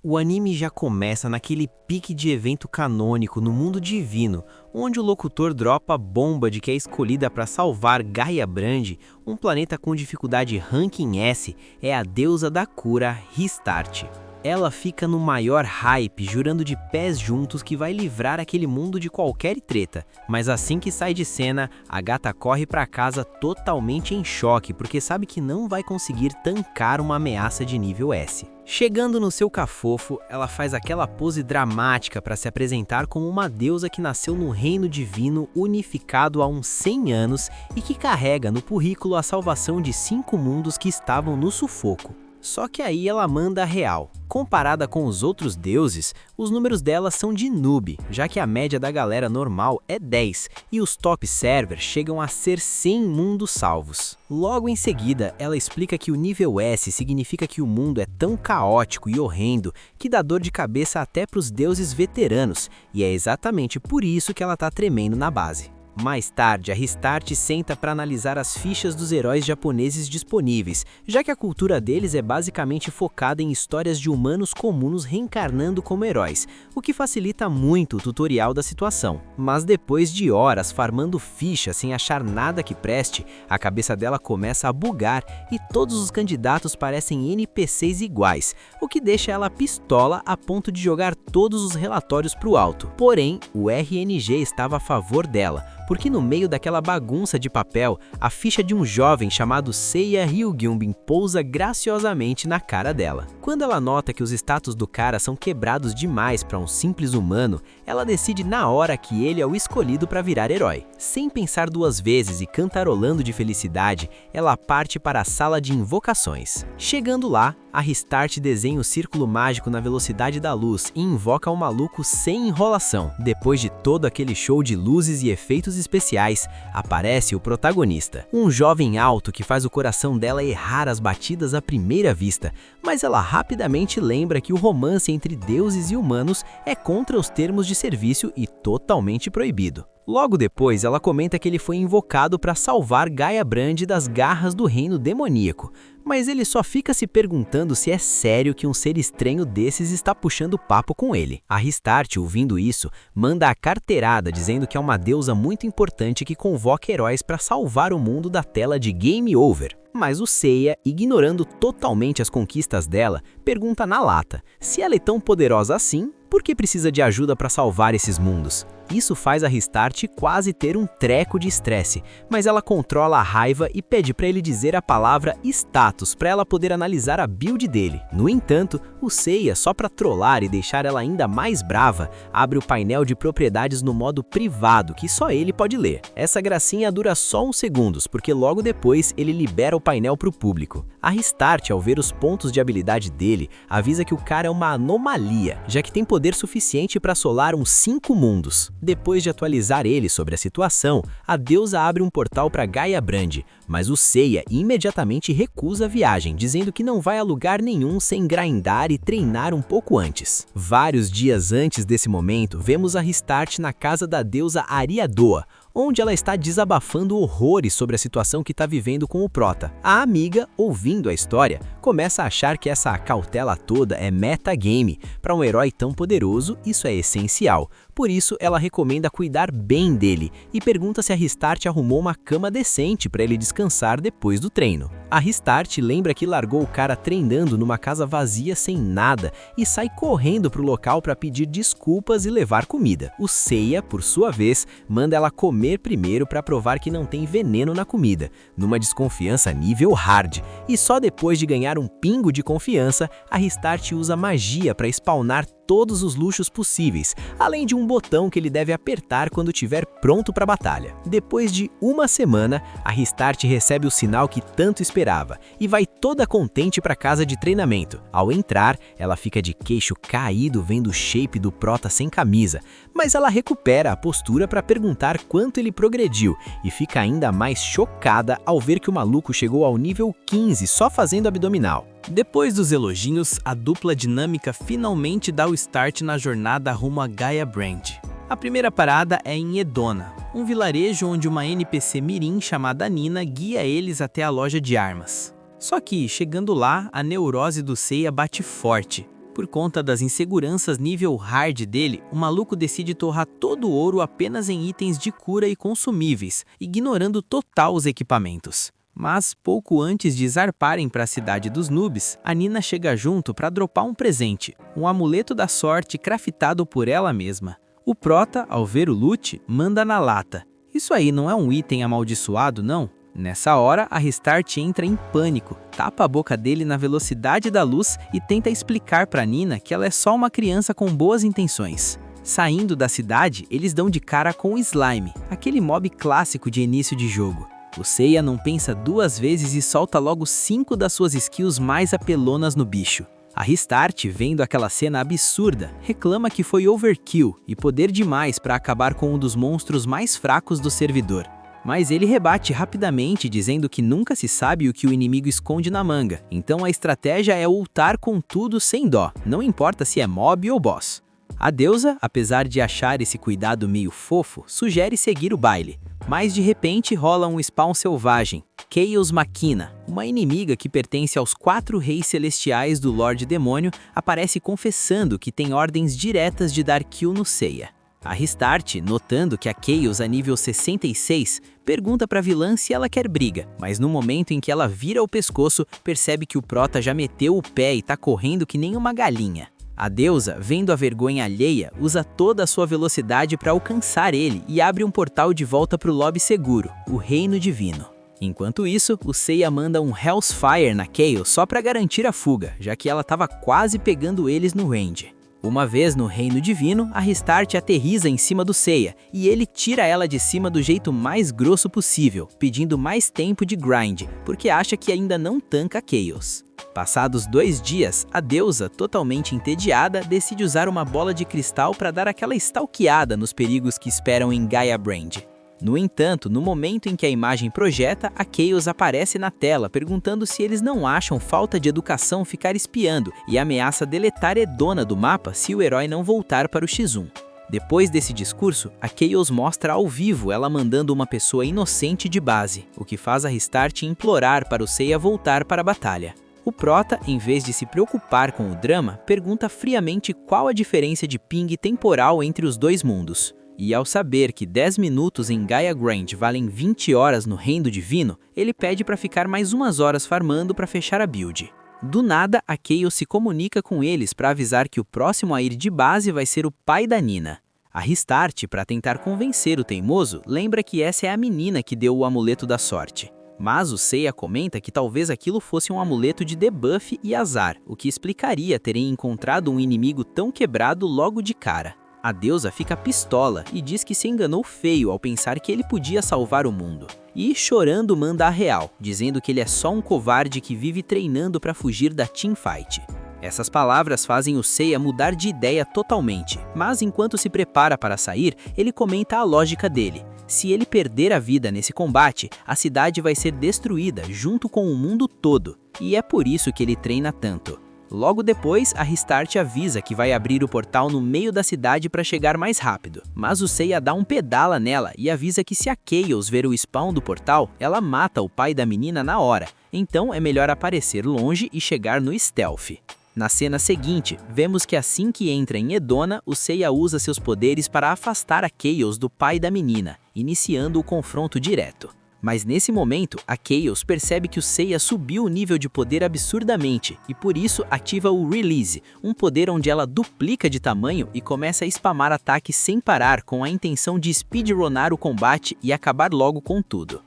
O anime já começa naquele pique de evento canônico no mundo divino, onde o locutor dropa a bomba de que é escolhida para salvar Gaia Brand, um planeta com dificuldade ranking S, é a deusa da cura Restart. Ela fica no maior hype, jurando de pés juntos que vai livrar aquele mundo de qualquer treta, mas assim que sai de cena, a gata corre para casa totalmente em choque, porque sabe que não vai conseguir tancar uma ameaça de nível S. Chegando no seu cafofo, ela faz aquela pose dramática para se apresentar como uma deusa que nasceu no reino divino unificado há uns 100 anos e que carrega no currículo a salvação de 5 mundos que estavam no sufoco. Só que aí ela manda a real. Comparada com os outros deuses, os números dela são de noob, já que a média da galera normal é 10 e os top servers chegam a ser 100 mundos salvos. Logo em seguida, ela explica que o nível S significa que o mundo é tão caótico e horrendo que dá dor de cabeça até para os deuses veteranos, e é exatamente por isso que ela tá tremendo na base. Mais tarde, a Restart senta para analisar as fichas dos heróis japoneses disponíveis, já que a cultura deles é basicamente focada em histórias de humanos comuns reencarnando como heróis, o que facilita muito o tutorial da situação. Mas depois de horas farmando fichas sem achar nada que preste, a cabeça dela começa a bugar e todos os candidatos parecem NPCs iguais, o que deixa ela pistola a ponto de jogar todos os relatórios pro alto. Porém, o RNG estava a favor dela, porque no meio daquela bagunça de papel, a ficha de um jovem chamado Seiya Ryugyumbin pousa graciosamente na cara dela. Quando ela nota que os status do cara são quebrados demais para um simples humano, ela decide na hora que ele é o escolhido para virar herói. Sem pensar duas vezes e cantarolando de felicidade, ela parte para a sala de invocações. Chegando lá, a Restart desenha o círculo mágico na velocidade da luz e invoca o maluco sem enrolação. Depois de todo aquele show de luzes e efeitos especiais, aparece o protagonista. Um jovem alto que faz o coração dela errar as batidas à primeira vista, mas ela rapidamente lembra que o romance entre deuses e humanos é contra os termos de serviço e totalmente proibido. Logo depois, ela comenta que ele foi invocado para salvar Gaia Brand das garras do reino demoníaco, mas ele só fica se perguntando se é sério que um ser estranho desses está puxando papo com ele. A Restart, ouvindo isso, manda a carteirada dizendo que é uma deusa muito importante que convoca heróis para salvar o mundo da tela de Game Over. Mas o Seiya, ignorando totalmente as conquistas dela, pergunta na lata, se ela é tão poderosa assim, por que precisa de ajuda para salvar esses mundos? Isso faz a Restart quase ter um treco de estresse, mas ela controla a raiva e pede para ele dizer a palavra status para ela poder analisar a build dele. No entanto, o Seiya, só para trollar e deixar ela ainda mais brava, abre o painel de propriedades no modo privado, que só ele pode ler. Essa gracinha dura só uns segundos, porque logo depois ele libera o painel para o público. A Restart, ao ver os pontos de habilidade dele, avisa que o cara é uma anomalia, já que tem poder suficiente para assolar uns 5 mundos. Depois de atualizar ele sobre a situação, a deusa abre um portal para Gaia Brand, mas o Seiya imediatamente recusa a viagem, dizendo que não vai a lugar nenhum sem grindar e treinar um pouco antes. Vários dias antes desse momento, vemos a Restart na casa da deusa Ariadoa, onde ela está desabafando horrores sobre a situação que está vivendo com o prota. A amiga, ouvindo a história, começa a achar que essa cautela toda é metagame. Para um herói tão poderoso, isso é essencial. Por isso, ela recomenda cuidar bem dele e pergunta se a Restart arrumou uma cama decente para ele descansar depois do treino. A Restart lembra que largou o cara treinando numa casa vazia sem nada e sai correndo para o local para pedir desculpas e levar comida. O Seiya, por sua vez, manda ela comer primeiro para provar que não tem veneno na comida, numa desconfiança nível hard. E só depois de ganhar um pingo de confiança, a Restart usa magia para spawnar todos os luxos possíveis, além de um botão que ele deve apertar quando estiver pronto para a batalha. Depois de uma semana, a Restart recebe o sinal que tanto esperava e vai toda contente para a casa de treinamento. Ao entrar, ela fica de queixo caído vendo o shape do prota sem camisa, mas ela recupera a postura para perguntar quanto ele progrediu e fica ainda mais chocada ao ver que o maluco chegou ao nível 15 só fazendo abdominal. Depois dos elogios, a dupla dinâmica finalmente dá o start na jornada rumo a Gaia Brand. A primeira parada é em Edona, um vilarejo onde uma NPC mirim chamada Nina guia eles até a loja de armas. Só que, chegando lá, a neurose do Seiya bate forte, Por conta das inseguranças nível hard dele, o maluco decide torrar todo o ouro apenas em itens de cura e consumíveis, ignorando total os equipamentos. Mas, pouco antes de zarparem para a cidade dos noobs, a Nina chega junto para dropar um presente, um amuleto da sorte craftado por ela mesma. O Prota, ao ver o loot, manda na lata. Isso aí não é um item amaldiçoado, não? Nessa hora, a Restart entra em pânico, tapa a boca dele na velocidade da luz e tenta explicar para Nina que ela é só uma criança com boas intenções. Saindo da cidade, eles dão de cara com o Slime, aquele mob clássico de início de jogo. O Seiya não pensa duas vezes e solta logo 5 das suas skills mais apelonas no bicho. A Restart, vendo aquela cena absurda, reclama que foi overkill e poder demais para acabar com um dos monstros mais fracos do servidor. Mas ele rebate rapidamente, dizendo que nunca se sabe o que o inimigo esconde na manga, então a estratégia é ultar com tudo sem dó, não importa se é mob ou boss. A deusa, apesar de achar esse cuidado meio fofo, sugere seguir o baile, mas de repente rola um spawn selvagem, Chaos Machina, uma inimiga que pertence aos 4 reis celestiais do Lorde Demônio, aparece confessando que tem ordens diretas de dar kill no Seiya. A Restart, notando que a Chaos a nível 66, pergunta pra vilã se ela quer briga, mas no momento em que ela vira o pescoço, percebe que o Prota já meteu o pé e tá correndo que nem uma galinha. A deusa, vendo a vergonha alheia, usa toda a sua velocidade para alcançar ele e abre um portal de volta pro lobby seguro, o Reino Divino. Enquanto isso, o Seiya manda um Hell's Fire na Chaos só para garantir a fuga, já que ela estava quase pegando eles no range. Uma vez no Reino Divino, a Restart aterriza em cima do Seiya, e ele tira ela de cima do jeito mais grosso possível, pedindo mais tempo de grind, porque acha que ainda não tanca Chaos. Passados 2 dias, a deusa, totalmente entediada, decide usar uma bola de cristal para dar aquela stalkeada nos perigos que esperam em Gaia Brand. No entanto, no momento em que a imagem projeta, a Chaos aparece na tela perguntando se eles não acham falta de educação ficar espiando e ameaça deletar Edona do mapa se o herói não voltar para o X1. Depois desse discurso, a Chaos mostra ao vivo ela mandando uma pessoa inocente de base, o que faz a Restart implorar para o Seiya voltar para a batalha. O Prota, em vez de se preocupar com o drama, pergunta friamente qual a diferença de ping temporal entre os dois mundos. E ao saber que 10 minutos em Gaia Grand valem 20 horas no Reino Divino, ele pede para ficar mais umas horas farmando para fechar a build. Do nada, a Chaos se comunica com eles para avisar que o próximo a ir de base vai ser o pai da Nina. A Restart, para tentar convencer o teimoso, lembra que essa é a menina que deu o amuleto da sorte. Mas o Seiya comenta que talvez aquilo fosse um amuleto de debuff e azar, o que explicaria terem encontrado um inimigo tão quebrado logo de cara. A deusa fica pistola e diz que se enganou feio ao pensar que ele podia salvar o mundo. E, chorando, manda a real, dizendo que ele é só um covarde que vive treinando para fugir da teamfight. Essas palavras fazem o Seiya mudar de ideia totalmente, mas enquanto se prepara para sair, ele comenta a lógica dele. Se ele perder a vida nesse combate, a cidade vai ser destruída junto com o mundo todo, e é por isso que ele treina tanto. Logo depois, a Restart avisa que vai abrir o portal no meio da cidade para chegar mais rápido, mas o Seiya dá um pedala nela e avisa que se a Chaos ver o spawn do portal, ela mata o pai da menina na hora, então é melhor aparecer longe e chegar no stealth. Na cena seguinte, vemos que assim que entra em Edona, o Seiya usa seus poderes para afastar a Chaos do pai da menina, iniciando o confronto direto. Mas nesse momento, a Chaos percebe que o Seiya subiu o nível de poder absurdamente e por isso ativa o Release, um poder onde ela duplica de tamanho e começa a spamar ataques sem parar com a intenção de speedrunar o combate e acabar logo com tudo.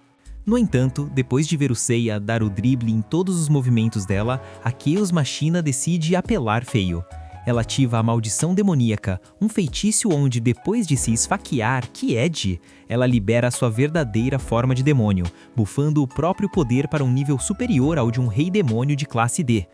No entanto, depois de ver o Seiya dar o drible em todos os movimentos dela, a Chaos Machina decide apelar feio. Ela ativa a Maldição Demoníaca, um feitiço onde depois de se esfaquear, que é de, ela libera a sua verdadeira forma de demônio, bufando o próprio poder para um nível superior ao de um rei demônio de classe D.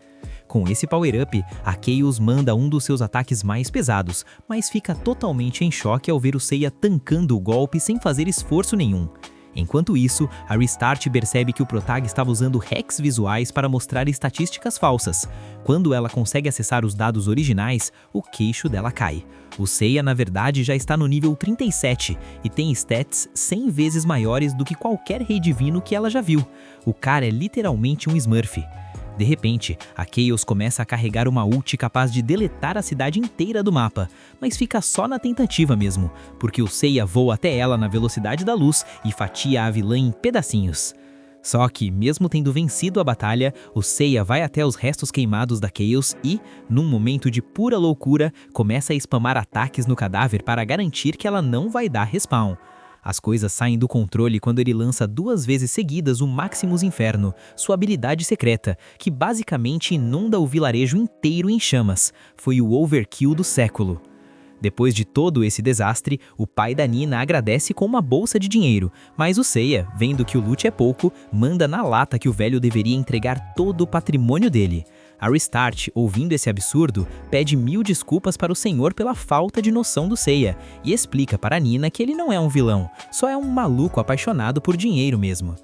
Com esse power-up, a Chaos manda um dos seus ataques mais pesados, mas fica totalmente em choque ao ver o Seiya tancando o golpe sem fazer esforço nenhum. Enquanto isso, a Restart percebe que o Protag estava usando hacks visuais para mostrar estatísticas falsas. Quando ela consegue acessar os dados originais, o queixo dela cai. O Seiya, na verdade, já está no nível 37 e tem stats 100 vezes maiores do que qualquer rei divino que ela já viu. O cara é literalmente um Smurf. De repente, a Chaos começa a carregar uma ult capaz de deletar a cidade inteira do mapa, mas fica só na tentativa mesmo, porque o Seiya voa até ela na velocidade da luz e fatia a vilã em pedacinhos. Só que, mesmo tendo vencido a batalha, o Seiya vai até os restos queimados da Chaos e, num momento de pura loucura, começa a spamar ataques no cadáver para garantir que ela não vai dar respawn. As coisas saem do controle quando ele lança 2 vezes seguidas o Maximus Inferno, sua habilidade secreta, que basicamente inunda o vilarejo inteiro em chamas. Foi o overkill do século. Depois de todo esse desastre, o pai da Nina agradece com uma bolsa de dinheiro, mas o Seiya, vendo que o loot é pouco, manda na lata que o velho deveria entregar todo o patrimônio dele. A Restart, ouvindo esse absurdo, pede 1000 desculpas para o senhor pela falta de noção do Seiya e explica para Nina que ele não é um vilão, só é um maluco apaixonado por dinheiro mesmo.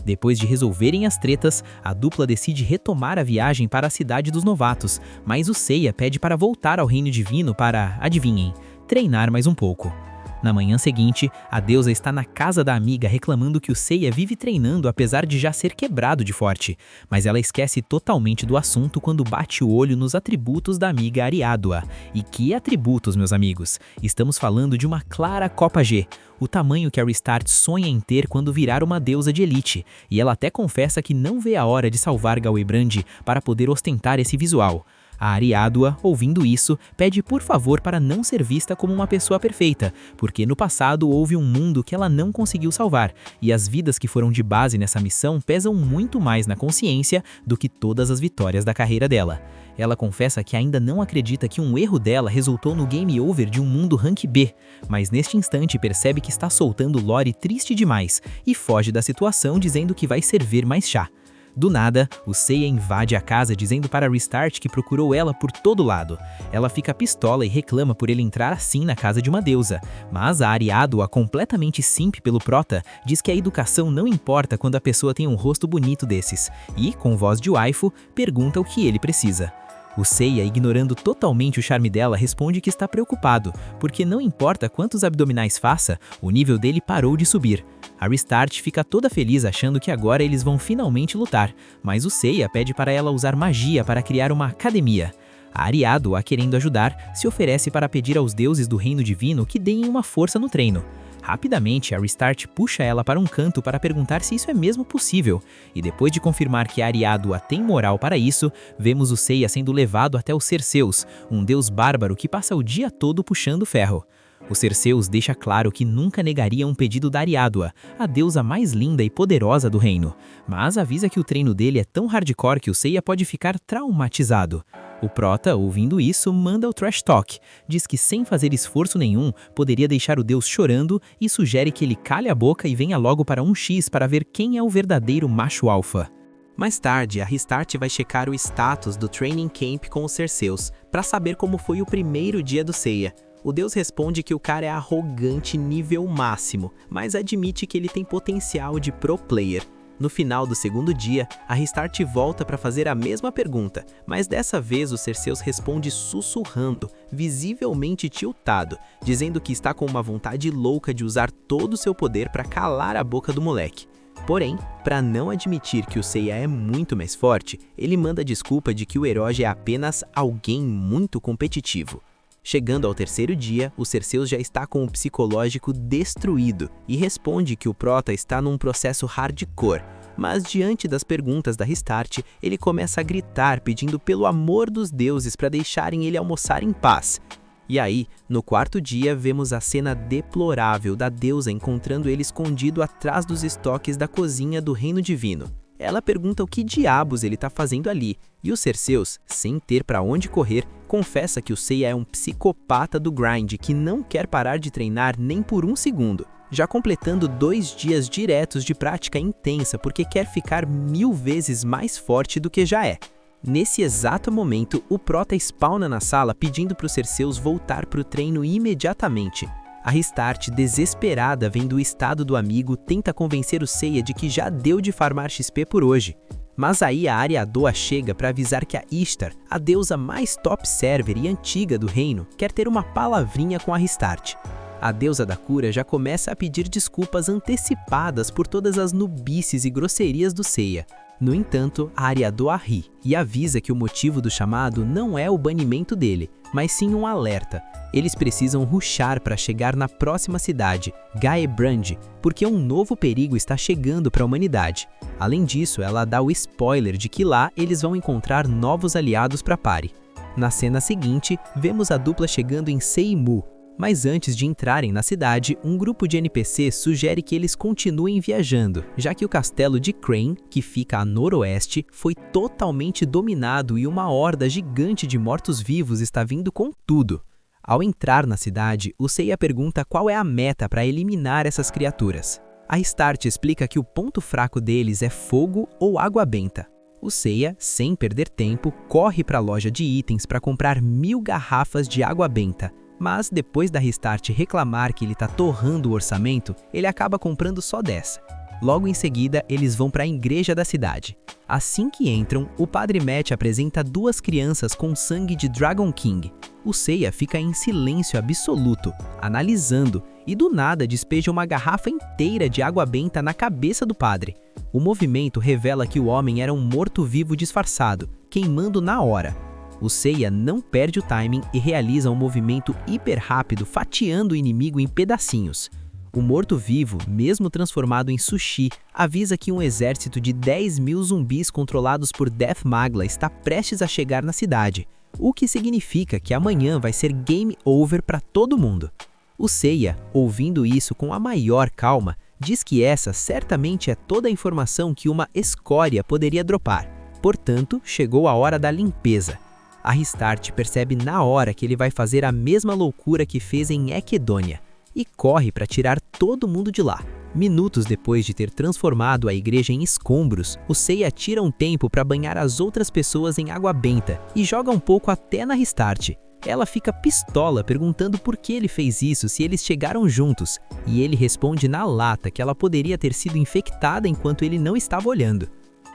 Depois de resolverem as tretas, a dupla decide retomar a viagem para a cidade dos novatos, mas o Seiya pede para voltar ao reino divino para, adivinhem, treinar mais um pouco. Na manhã seguinte, a deusa está na casa da amiga reclamando que o Seiya vive treinando apesar de já ser quebrado de forte, mas ela esquece totalmente do assunto quando bate o olho nos atributos da amiga Ariadua. E que atributos, meus amigos? Estamos falando de uma clara Copa G, o tamanho que a Restart sonha em ter quando virar uma deusa de elite, e ela até confessa que não vê a hora de salvar Galwebrand para poder ostentar esse visual. A Ariadua, ouvindo isso, pede por favor para não ser vista como uma pessoa perfeita, porque no passado houve um mundo que ela não conseguiu salvar, e as vidas que foram de base nessa missão pesam muito mais na consciência do que todas as vitórias da carreira dela. Ela confessa que ainda não acredita que um erro dela resultou no game over de um mundo rank B, mas neste instante percebe que está soltando lore triste demais e foge da situação dizendo que vai servir mais chá. Do nada, o Seiya invade a casa dizendo para Restart que procurou ela por todo lado. Ela fica pistola e reclama por ele entrar assim na casa de uma deusa, mas a Ariadua, completamente simp pelo prota, diz que a educação não importa quando a pessoa tem um rosto bonito desses, e, com voz de waifu, pergunta o que ele precisa. O Seiya, ignorando totalmente o charme dela, responde que está preocupado, porque não importa quantos abdominais faça, o nível dele parou de subir. A Restart fica toda feliz achando que agora eles vão finalmente lutar, mas o Seiya pede para ela usar magia para criar uma academia. A Ariadua, querendo ajudar, se oferece para pedir aos deuses do reino divino que deem uma força no treino. Rapidamente, a Restart puxa ela para um canto para perguntar se isso é mesmo possível, e depois de confirmar que a Ariadua tem moral para isso, vemos o Seiya sendo levado até o Cerseus, um deus bárbaro que passa o dia todo puxando ferro. O Cerseus deixa claro que nunca negaria um pedido da Ariadua, a deusa mais linda e poderosa do reino, mas avisa que o treino dele é tão hardcore que o Seiya pode ficar traumatizado. O prota, ouvindo isso, manda o trash talk, diz que sem fazer esforço nenhum, poderia deixar o deus chorando e sugere que ele cale a boca e venha logo para 1x para ver quem é o verdadeiro macho alfa. Mais tarde, a Restart vai checar o status do Training Camp com os Cerseus, para saber como foi o primeiro dia do Seiya. O deus responde que o cara é arrogante nível máximo, mas admite que ele tem potencial de pro player. No final do segundo dia, a Restart volta para fazer a mesma pergunta, mas dessa vez o Cerseus responde sussurrando, visivelmente tiltado, dizendo que está com uma vontade louca de usar todo o seu poder para calar a boca do moleque. Porém, para não admitir que o Seiya é muito mais forte, ele manda a desculpa de que o herói é apenas alguém muito competitivo. Chegando ao terceiro dia, o Cerseus já está com o psicológico destruído e responde que o prota está num processo hardcore, mas diante das perguntas da Restart, ele começa a gritar pedindo pelo amor dos deuses para deixarem ele almoçar em paz. E aí, no quarto dia, vemos a cena deplorável da deusa encontrando ele escondido atrás dos estoques da cozinha do reino divino. Ela pergunta o que diabos ele está fazendo ali, e o Cerseus, sem ter para onde correr, confessa que o Seiya é um psicopata do grind que não quer parar de treinar nem por um segundo, já completando 2 dias diretos de prática intensa porque quer ficar 1000 vezes mais forte do que já é. Nesse exato momento, o prota spawna na sala pedindo para o Cerseus voltar para o treino imediatamente. A Restart, desesperada vendo o estado do amigo, tenta convencer o Seiya de que já deu de farmar XP por hoje. Mas aí a Ariadua chega para avisar que a Ishtar, a deusa mais top server e antiga do reino, quer ter uma palavrinha com a Restart. A deusa da cura já começa a pedir desculpas antecipadas por todas as nubices e grosserias do Seiya. No entanto, a Ariador ri e avisa que o motivo do chamado não é o banimento dele, mas sim um alerta. Eles precisam rushar para chegar na próxima cidade, Gaebrand, porque um novo perigo está chegando para a humanidade. Além disso, ela dá o spoiler de que lá eles vão encontrar novos aliados para Pari. Na cena seguinte, vemos a dupla chegando em Seimu, mas antes de entrarem na cidade, um grupo de NPCs sugere que eles continuem viajando, já que o castelo de Crane, que fica a noroeste, foi totalmente dominado e uma horda gigante de mortos-vivos está vindo com tudo. Ao entrar na cidade, o Seiya pergunta qual é a meta para eliminar essas criaturas. A Start explica que o ponto fraco deles é fogo ou água benta. O Seiya, sem perder tempo, corre para a loja de itens para comprar 1000 garrafas de água benta. Mas depois da Restart reclamar que ele está torrando o orçamento, ele acaba comprando só 10. Logo em seguida, eles vão para a igreja da cidade. Assim que entram, o Padre Matt apresenta 2 crianças com sangue de Dragon King. O Seiya fica em silêncio absoluto, analisando, e do nada despeja uma garrafa inteira de água benta na cabeça do padre. O movimento revela que o homem era um morto-vivo disfarçado, queimando na hora. O Seiya não perde o timing e realiza um movimento hiper rápido, fatiando o inimigo em pedacinhos. O morto-vivo, mesmo transformado em sushi, avisa que um exército de 10.000 zumbis controlados por Death Magla está prestes a chegar na cidade, o que significa que amanhã vai ser game over para todo mundo. O Seiya, ouvindo isso com a maior calma, diz que essa certamente é toda a informação que uma escória poderia dropar. Portanto, chegou a hora da limpeza. A Restart percebe na hora que ele vai fazer a mesma loucura que fez em Equedônia e corre para tirar todo mundo de lá. Minutos depois de ter transformado a igreja em escombros, o Seiya tira um tempo para banhar as outras pessoas em água benta e joga um pouco até na Restart. Ela fica pistola perguntando por que ele fez isso se eles chegaram juntos, e ele responde na lata que ela poderia ter sido infectada enquanto ele não estava olhando.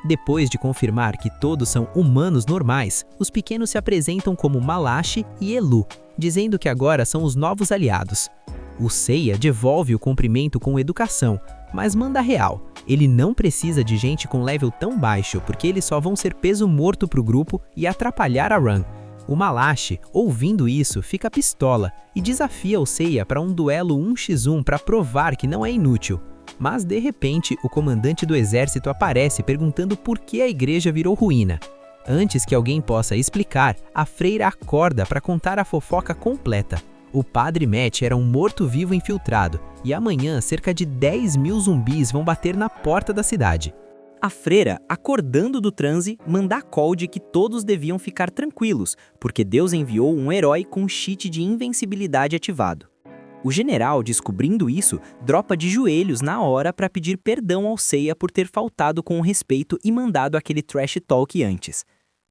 Depois de confirmar que todos são humanos normais, os pequenos se apresentam como Malachi e Elu, dizendo que agora são os novos aliados. O Seiya devolve o cumprimento com educação, mas manda real. Ele não precisa de gente com level tão baixo, porque eles só vão ser peso morto pro grupo e atrapalhar a run. O Malachi, ouvindo isso, fica pistola e desafia o Seiya para um duelo 1x1 para provar que não é inútil. Mas, de repente, o comandante do exército aparece perguntando por que a igreja virou ruína. Antes que alguém possa explicar, a freira acorda para contar a fofoca completa. O Padre Matt era um morto-vivo infiltrado, e amanhã cerca de 10.000 zumbis vão bater na porta da cidade. A freira, acordando do transe, manda a call de que todos deviam ficar tranquilos, porque Deus enviou um herói com cheat de invencibilidade ativado. O general, descobrindo isso, dropa de joelhos na hora para pedir perdão ao Seiya por ter faltado com o respeito e mandado aquele trash talk antes.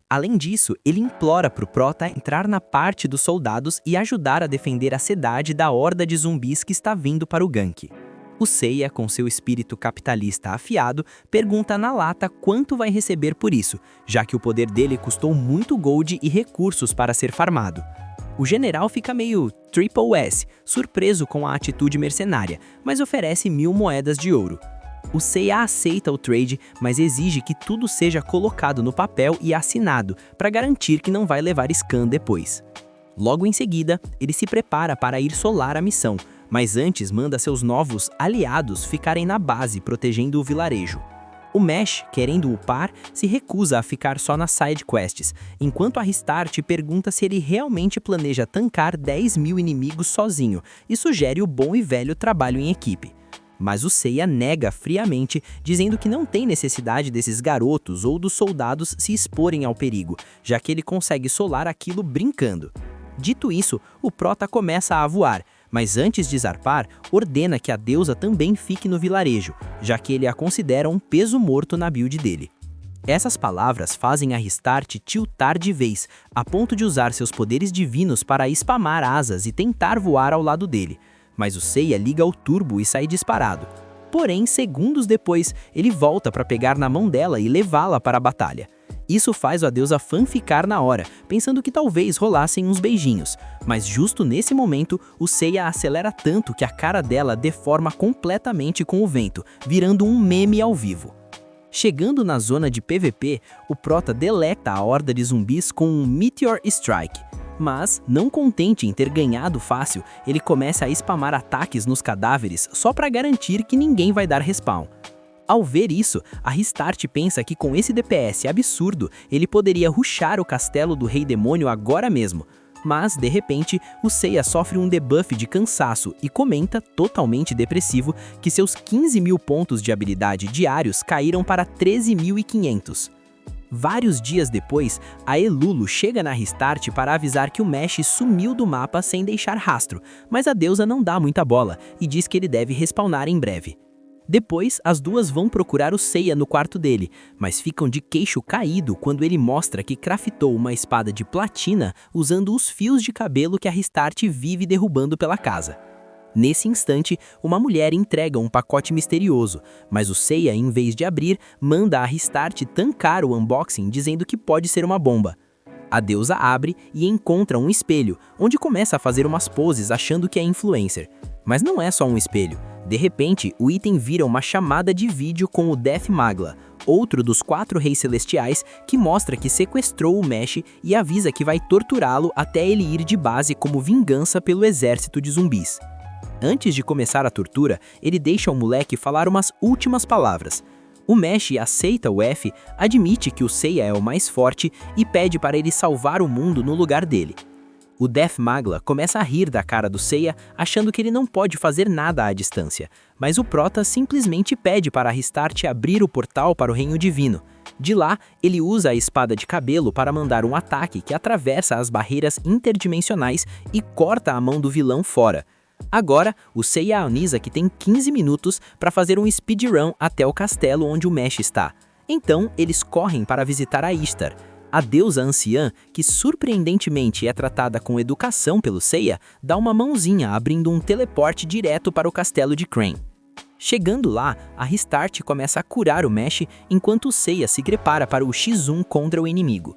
Além disso, ele implora pro Prota entrar na parte dos soldados e ajudar a defender a cidade da horda de zumbis que está vindo para o gank. O Seiya, com seu espírito capitalista afiado, pergunta na lata quanto vai receber por isso, já que o poder dele custou muito gold e recursos para ser farmado. O general fica meio triple S, surpreso com a atitude mercenária, mas oferece 1000 moedas de ouro. O Seiya aceita o trade, mas exige que tudo seja colocado no papel e assinado, para garantir que não vai levar scan depois. Logo em seguida, ele se prepara para ir solar a missão, mas antes manda seus novos aliados ficarem na base protegendo o vilarejo. O Mesh, querendo upar, se recusa a ficar só nas side quests, enquanto a Restart pergunta se ele realmente planeja tancar 10.000 inimigos sozinho e sugere o bom e velho trabalho em equipe. Mas o Seiya nega friamente, dizendo que não tem necessidade desses garotos ou dos soldados se exporem ao perigo, já que ele consegue solar aquilo brincando. Dito isso, o Prota começa a voar, mas antes de zarpar, ordena que a deusa também fique no vilarejo, já que ele a considera um peso morto na build dele. Essas palavras fazem a Restart tiltar de vez, a ponto de usar seus poderes divinos para spamar asas e tentar voar ao lado dele, mas o Seiya liga o turbo e sai disparado. Porém, segundos depois, ele volta para pegar na mão dela e levá-la para a batalha. Isso faz a deusa fanficar na hora, pensando que talvez rolassem uns beijinhos, mas justo nesse momento, o Seiya acelera tanto que a cara dela deforma completamente com o vento, virando um meme ao vivo. Chegando na zona de PVP, o Prota deleta a horda de zumbis com um Meteor Strike. Mas, não contente em ter ganhado fácil, ele começa a spamar ataques nos cadáveres só para garantir que ninguém vai dar respawn. Ao ver isso, a Restart pensa que com esse DPS absurdo, ele poderia rushar o castelo do Rei Demônio agora mesmo. Mas, de repente, o Seiya sofre um debuff de cansaço e comenta, totalmente depressivo, que seus 15.000 pontos de habilidade diários caíram para 13.500. Vários dias depois, a Elulu chega na Restart para avisar que o Mesh sumiu do mapa sem deixar rastro, mas a deusa não dá muita bola e diz que ele deve respawnar em breve. Depois, as duas vão procurar o Seiya no quarto dele, mas ficam de queixo caído quando ele mostra que craftou uma espada de platina usando os fios de cabelo que a Restart vive derrubando pela casa. Nesse instante, uma mulher entrega um pacote misterioso, mas o Seiya, em vez de abrir, manda a Restart tancar o unboxing dizendo que pode ser uma bomba. A deusa abre e encontra um espelho, onde começa a fazer umas poses achando que é influencer. Mas não é só um espelho. De repente, o item vira uma chamada de vídeo com o Death Magla, outro dos 4 reis celestiais, que mostra que sequestrou o Mesh e avisa que vai torturá-lo até ele ir de base como vingança pelo exército de zumbis. Antes de começar a tortura, ele deixa o moleque falar umas últimas palavras. O Mesh aceita o F, admite que o Seiya é o mais forte e pede para ele salvar o mundo no lugar dele. O Death Magla começa a rir da cara do Seiya, achando que ele não pode fazer nada à distância, mas o Prota simplesmente pede para a Restart abrir o portal para o Reino Divino. De lá, ele usa a espada de cabelo para mandar um ataque que atravessa as barreiras interdimensionais e corta a mão do vilão fora. Agora, o Seiya avisa que tem 15 minutos para fazer um speedrun até o castelo onde o Mesh está. Então, eles correm para visitar a Ishtar. A deusa anciã, que surpreendentemente é tratada com educação pelo Seiya, dá uma mãozinha abrindo um teleporte direto para o castelo de Crane. Chegando lá, a Restart começa a curar o Mesh enquanto o Seiya se prepara para o X1 contra o inimigo.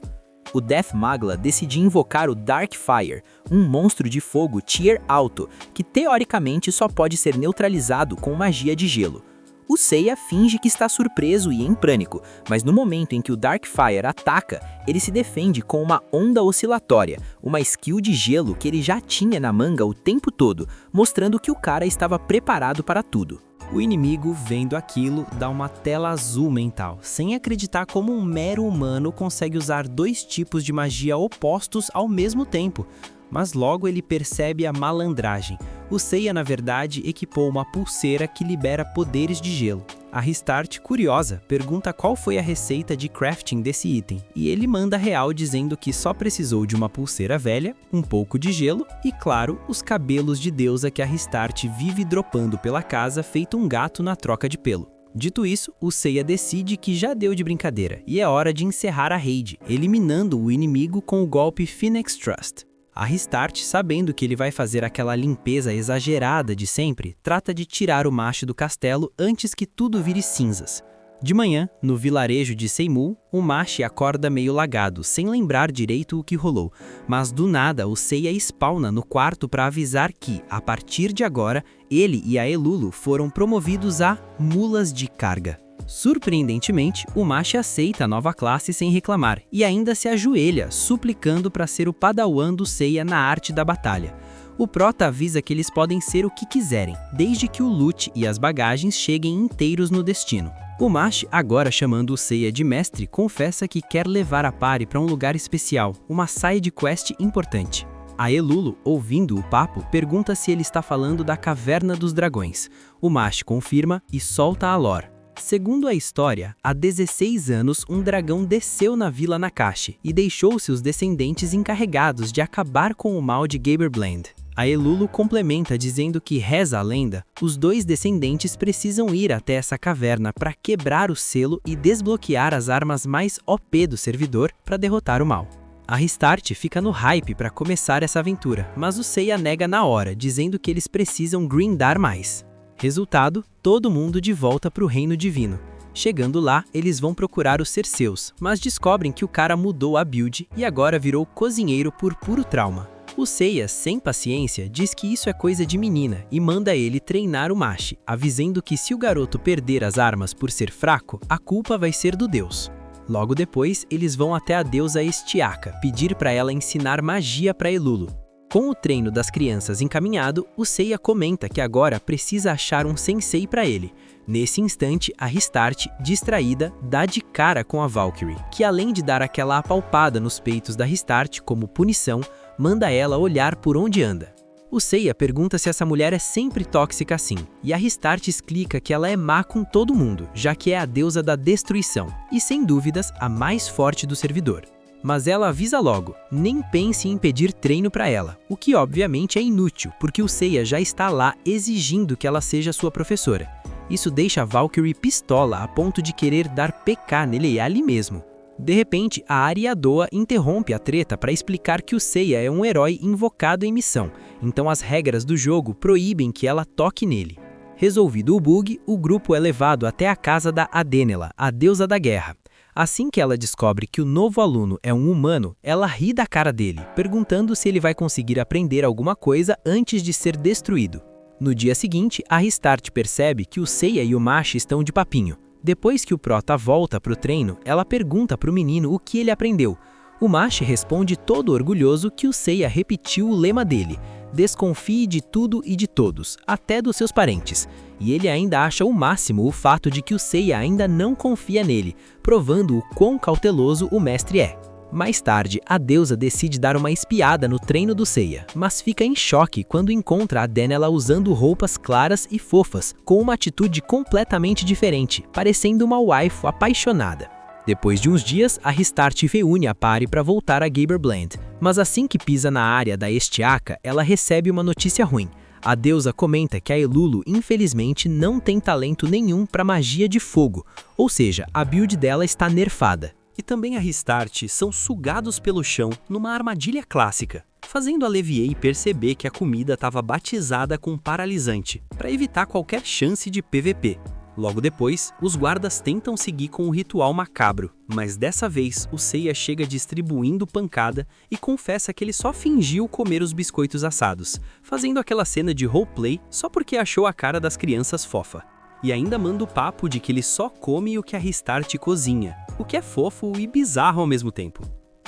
O Death Magla decide invocar o Dark Fire, um monstro de fogo tier alto, que teoricamente só pode ser neutralizado com magia de gelo. O Seiya finge que está surpreso e em pânico, mas no momento em que o Dark Fire ataca, ele se defende com uma onda oscilatória, uma skill de gelo que ele já tinha na manga o tempo todo, mostrando que o cara estava preparado para tudo. O inimigo, vendo aquilo, dá uma tela azul mental, sem acreditar como um mero humano consegue usar 2 tipos de magia opostos ao mesmo tempo. Mas logo ele percebe a malandragem. O Seiya, na verdade, equipou uma pulseira que libera poderes de gelo. A Restart, curiosa, pergunta qual foi a receita de crafting desse item, e ele manda real dizendo que só precisou de uma pulseira velha, um pouco de gelo e, claro, os cabelos de deusa que a Restart vive dropando pela casa feito um gato na troca de pelo. Dito isso, o Seiya decide que já deu de brincadeira, e é hora de encerrar a raid, eliminando o inimigo com o golpe Phoenix Trust. A Restart, sabendo que ele vai fazer aquela limpeza exagerada de sempre, trata de tirar o macho do castelo antes que tudo vire cinzas. De manhã, no vilarejo de Seimu, o Mashi acorda meio lagado, sem lembrar direito o que rolou, mas do nada o Seiya spawna no quarto para avisar que, a partir de agora, ele e a Elulu foram promovidos a mulas de carga. Surpreendentemente, o Mashi aceita a nova classe sem reclamar e ainda se ajoelha, suplicando para ser o padawan do Seiya na arte da batalha. O Prota avisa que eles podem ser o que quiserem, desde que o loot e as bagagens cheguem inteiros no destino. O Mashi, agora chamando o Seiya de mestre, confessa que quer levar a party para um lugar especial, uma side quest importante. A Elulu, ouvindo o papo, pergunta se ele está falando da Caverna dos Dragões. O Mashi confirma e solta a lore. Segundo a história, há 16 anos um dragão desceu na Vila Nakashi e deixou seus descendentes encarregados de acabar com o mal de Gaberblend. A Elulu complementa dizendo que, reza a lenda, os 2 descendentes precisam ir até essa caverna para quebrar o selo e desbloquear as armas mais OP do servidor para derrotar o mal. A Restart fica no hype para começar essa aventura, mas o Seiya nega na hora, dizendo que eles precisam grindar mais. Resultado, todo mundo de volta para o Reino Divino. Chegando lá, eles vão procurar os Cerseus, mas descobrem que o cara mudou a build e agora virou cozinheiro por puro trauma. O Seiya, sem paciência, diz que isso é coisa de menina e manda ele treinar o Machi, avisando que se o garoto perder as armas por ser fraco, a culpa vai ser do deus. Logo depois, eles vão até a deusa Estiaca, pedir para ela ensinar magia para Elulu. Com o treino das crianças encaminhado, o Seiya comenta que agora precisa achar um sensei para ele. Nesse instante, a Restart, distraída, dá de cara com a Valkyrie, que além de dar aquela apalpada nos peitos da Restart como punição, manda ela olhar por onde anda. O Seiya pergunta se essa mulher é sempre tóxica assim, e a Restart explica que ela é má com todo mundo, já que é a deusa da destruição, e sem dúvidas, a mais forte do servidor. Mas ela avisa logo, nem pense em pedir treino para ela, o que obviamente é inútil, porque o Seiya já está lá exigindo que ela seja sua professora. Isso deixa a Valkyrie pistola a ponto de querer dar PK nele ali mesmo. De repente, a Ariadoa interrompe a treta para explicar que o Seiya é um herói invocado em missão, então as regras do jogo proíbem que ela toque nele. Resolvido o bug, o grupo é levado até a casa da Adenela, a deusa da guerra. Assim que ela descobre que o novo aluno é um humano, ela ri da cara dele, perguntando se ele vai conseguir aprender alguma coisa antes de ser destruído. No dia seguinte, a Restart percebe que o Seiya e o Machi estão de papinho. Depois que o Prota volta para o treino, ela pergunta para o menino o que ele aprendeu. O Machi responde todo orgulhoso que o Seiya repetiu o lema dele: desconfie de tudo e de todos, até dos seus parentes. E ele ainda acha o máximo o fato de que o Seiya ainda não confia nele, provando o quão cauteloso o mestre é. Mais tarde, a deusa decide dar uma espiada no treino do Seiya, mas fica em choque quando encontra a Denela usando roupas claras e fofas, com uma atitude completamente diferente, parecendo uma waifu apaixonada. Depois de uns dias, a Restart reúne a party para voltar a Gaberland, mas assim que pisa na área da Estiaca, ela recebe uma notícia ruim. A deusa comenta que a Elulu, infelizmente, não tem talento nenhum para magia de fogo, ou seja, a build dela está nerfada. E também a Restart são sugados pelo chão numa armadilha clássica, fazendo a Leviei perceber que a comida estava batizada com paralisante, para evitar qualquer chance de PVP. Logo depois, os guardas tentam seguir com o ritual macabro, mas dessa vez o Seiya chega distribuindo pancada e confessa que ele só fingiu comer os biscoitos assados, fazendo aquela cena de roleplay só porque achou a cara das crianças fofa. E ainda manda o papo de que ele só come o que a Restart cozinha, o que é fofo e bizarro ao mesmo tempo.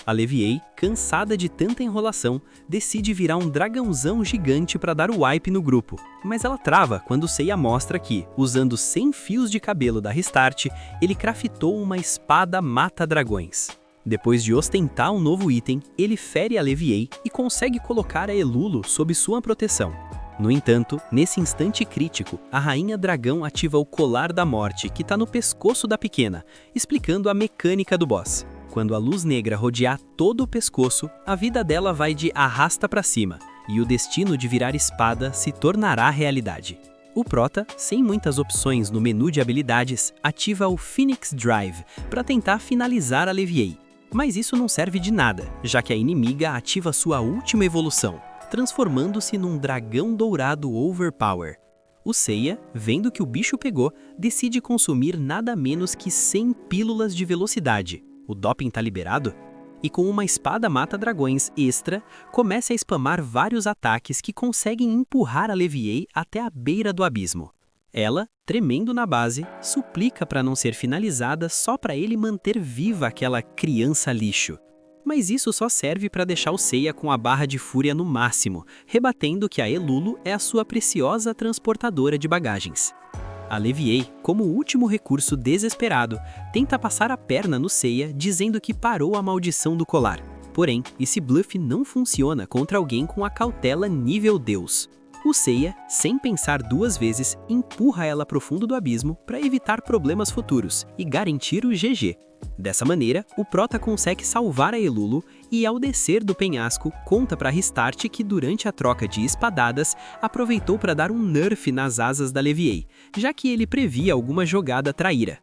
A Leviei, cansada de tanta enrolação, decide virar um dragãozão gigante para dar o wipe no grupo, mas ela trava quando o Seiya mostra que, usando 100 fios de cabelo da Restart, ele craftou uma espada mata-dragões. Depois de ostentar um novo item, ele fere a Leviei e consegue colocar a Elulu sob sua proteção. No entanto, nesse instante crítico, a Rainha Dragão ativa o Colar da Morte que está no pescoço da pequena, explicando a mecânica do boss. Quando a luz negra rodear todo o pescoço, a vida dela vai de arrasta para cima, e o destino de virar espada se tornará realidade. O Prota, sem muitas opções no menu de habilidades, ativa o Phoenix Drive para tentar finalizar a Leviei. Mas isso não serve de nada, já que a inimiga ativa sua última evolução, transformando-se num dragão dourado overpower. O Seiya, vendo que o bicho pegou, decide consumir nada menos que 100 pílulas de velocidade. O doping tá liberado? E com uma espada mata-dragões extra, começa a spamar vários ataques que conseguem empurrar a Leviei até a beira do abismo. Ela, tremendo na base, suplica para não ser finalizada só para ele manter viva aquela criança lixo. Mas isso só serve para deixar o Seiya com a barra de fúria no máximo, rebatendo que a Elulu é a sua preciosa transportadora de bagagens. A Leviei, como último recurso desesperado, tenta passar a perna no Seiya dizendo que parou a maldição do colar. Porém, esse bluff não funciona contra alguém com a cautela nível Deus. O Seiya, sem pensar duas vezes, empurra ela para o fundo do abismo para evitar problemas futuros e garantir o GG. Dessa maneira, o Prota consegue salvar a Elulu e, ao descer do penhasco, conta para Restart que durante a troca de espadadas, aproveitou para dar um nerf nas asas da Leviei, já que ele previa alguma jogada traíra.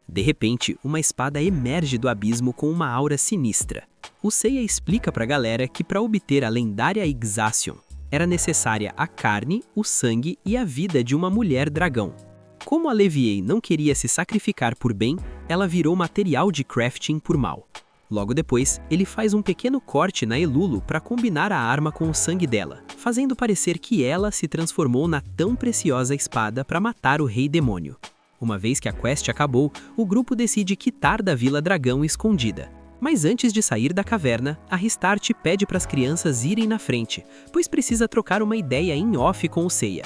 De repente, uma espada emerge do abismo com uma aura sinistra. O Seiya explica para a galera que para obter a lendária Ixación, era necessária a carne, o sangue e a vida de uma mulher dragão. Como a Leviei não queria se sacrificar por bem, ela virou material de crafting por mal. Logo depois, ele faz um pequeno corte na Elulu para combinar a arma com o sangue dela, fazendo parecer que ela se transformou na tão preciosa espada para matar o Rei Demônio. Uma vez que a quest acabou, o grupo decide quitar da Vila Dragão escondida. Mas antes de sair da caverna, a Restart pede para as crianças irem na frente, pois precisa trocar uma ideia em off com o Seiya.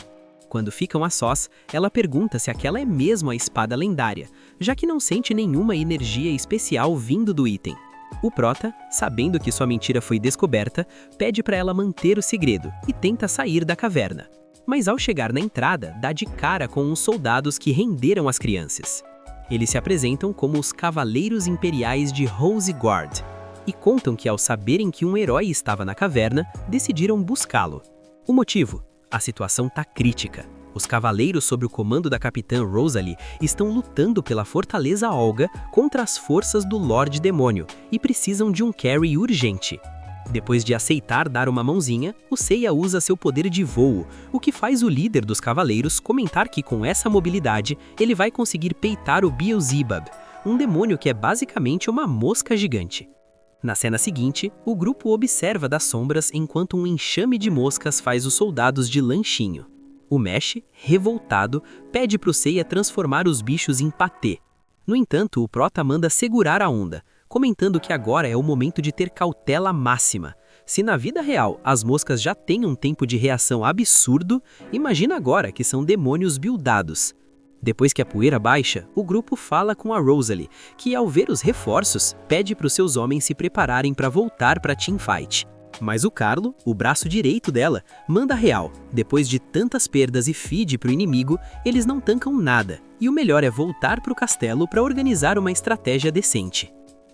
Quando ficam a sós, ela pergunta se aquela é mesmo a espada lendária, já que não sente nenhuma energia especial vindo do item. O Prota, sabendo que sua mentira foi descoberta, pede para ela manter o segredo e tenta sair da caverna. Mas ao chegar na entrada, dá de cara com uns soldados que renderam as crianças. Eles se apresentam como os Cavaleiros Imperiais de Rose Guard e contam que ao saberem que um herói estava na caverna, decidiram buscá-lo. O motivo? A situação tá crítica. Os cavaleiros sob o comando da Capitã Rosalie estão lutando pela Fortaleza Olga contra as forças do Lorde Demônio e precisam de um carry urgente. Depois de aceitar dar uma mãozinha, o Seiya usa seu poder de voo, o que faz o líder dos cavaleiros comentar que com essa mobilidade ele vai conseguir peitar o Beelzebub, um demônio que é basicamente uma mosca gigante. Na cena seguinte, o grupo observa das sombras enquanto um enxame de moscas faz os soldados de lanchinho. O Mesh, revoltado, pede pro Seiya transformar os bichos em patê. No entanto, o Prota manda segurar a onda, comentando que agora é o momento de ter cautela máxima. Se na vida real as moscas já têm um tempo de reação absurdo, imagina agora que são demônios buildados. Depois que a poeira baixa, o grupo fala com a Rosalie, que ao ver os reforços, pede para os seus homens se prepararem para voltar para a teamfight. Mas o Carlo, o braço direito dela, manda real. Depois de tantas perdas e feed para o inimigo, eles não tancam nada, e o melhor é voltar para o castelo para organizar uma estratégia decente.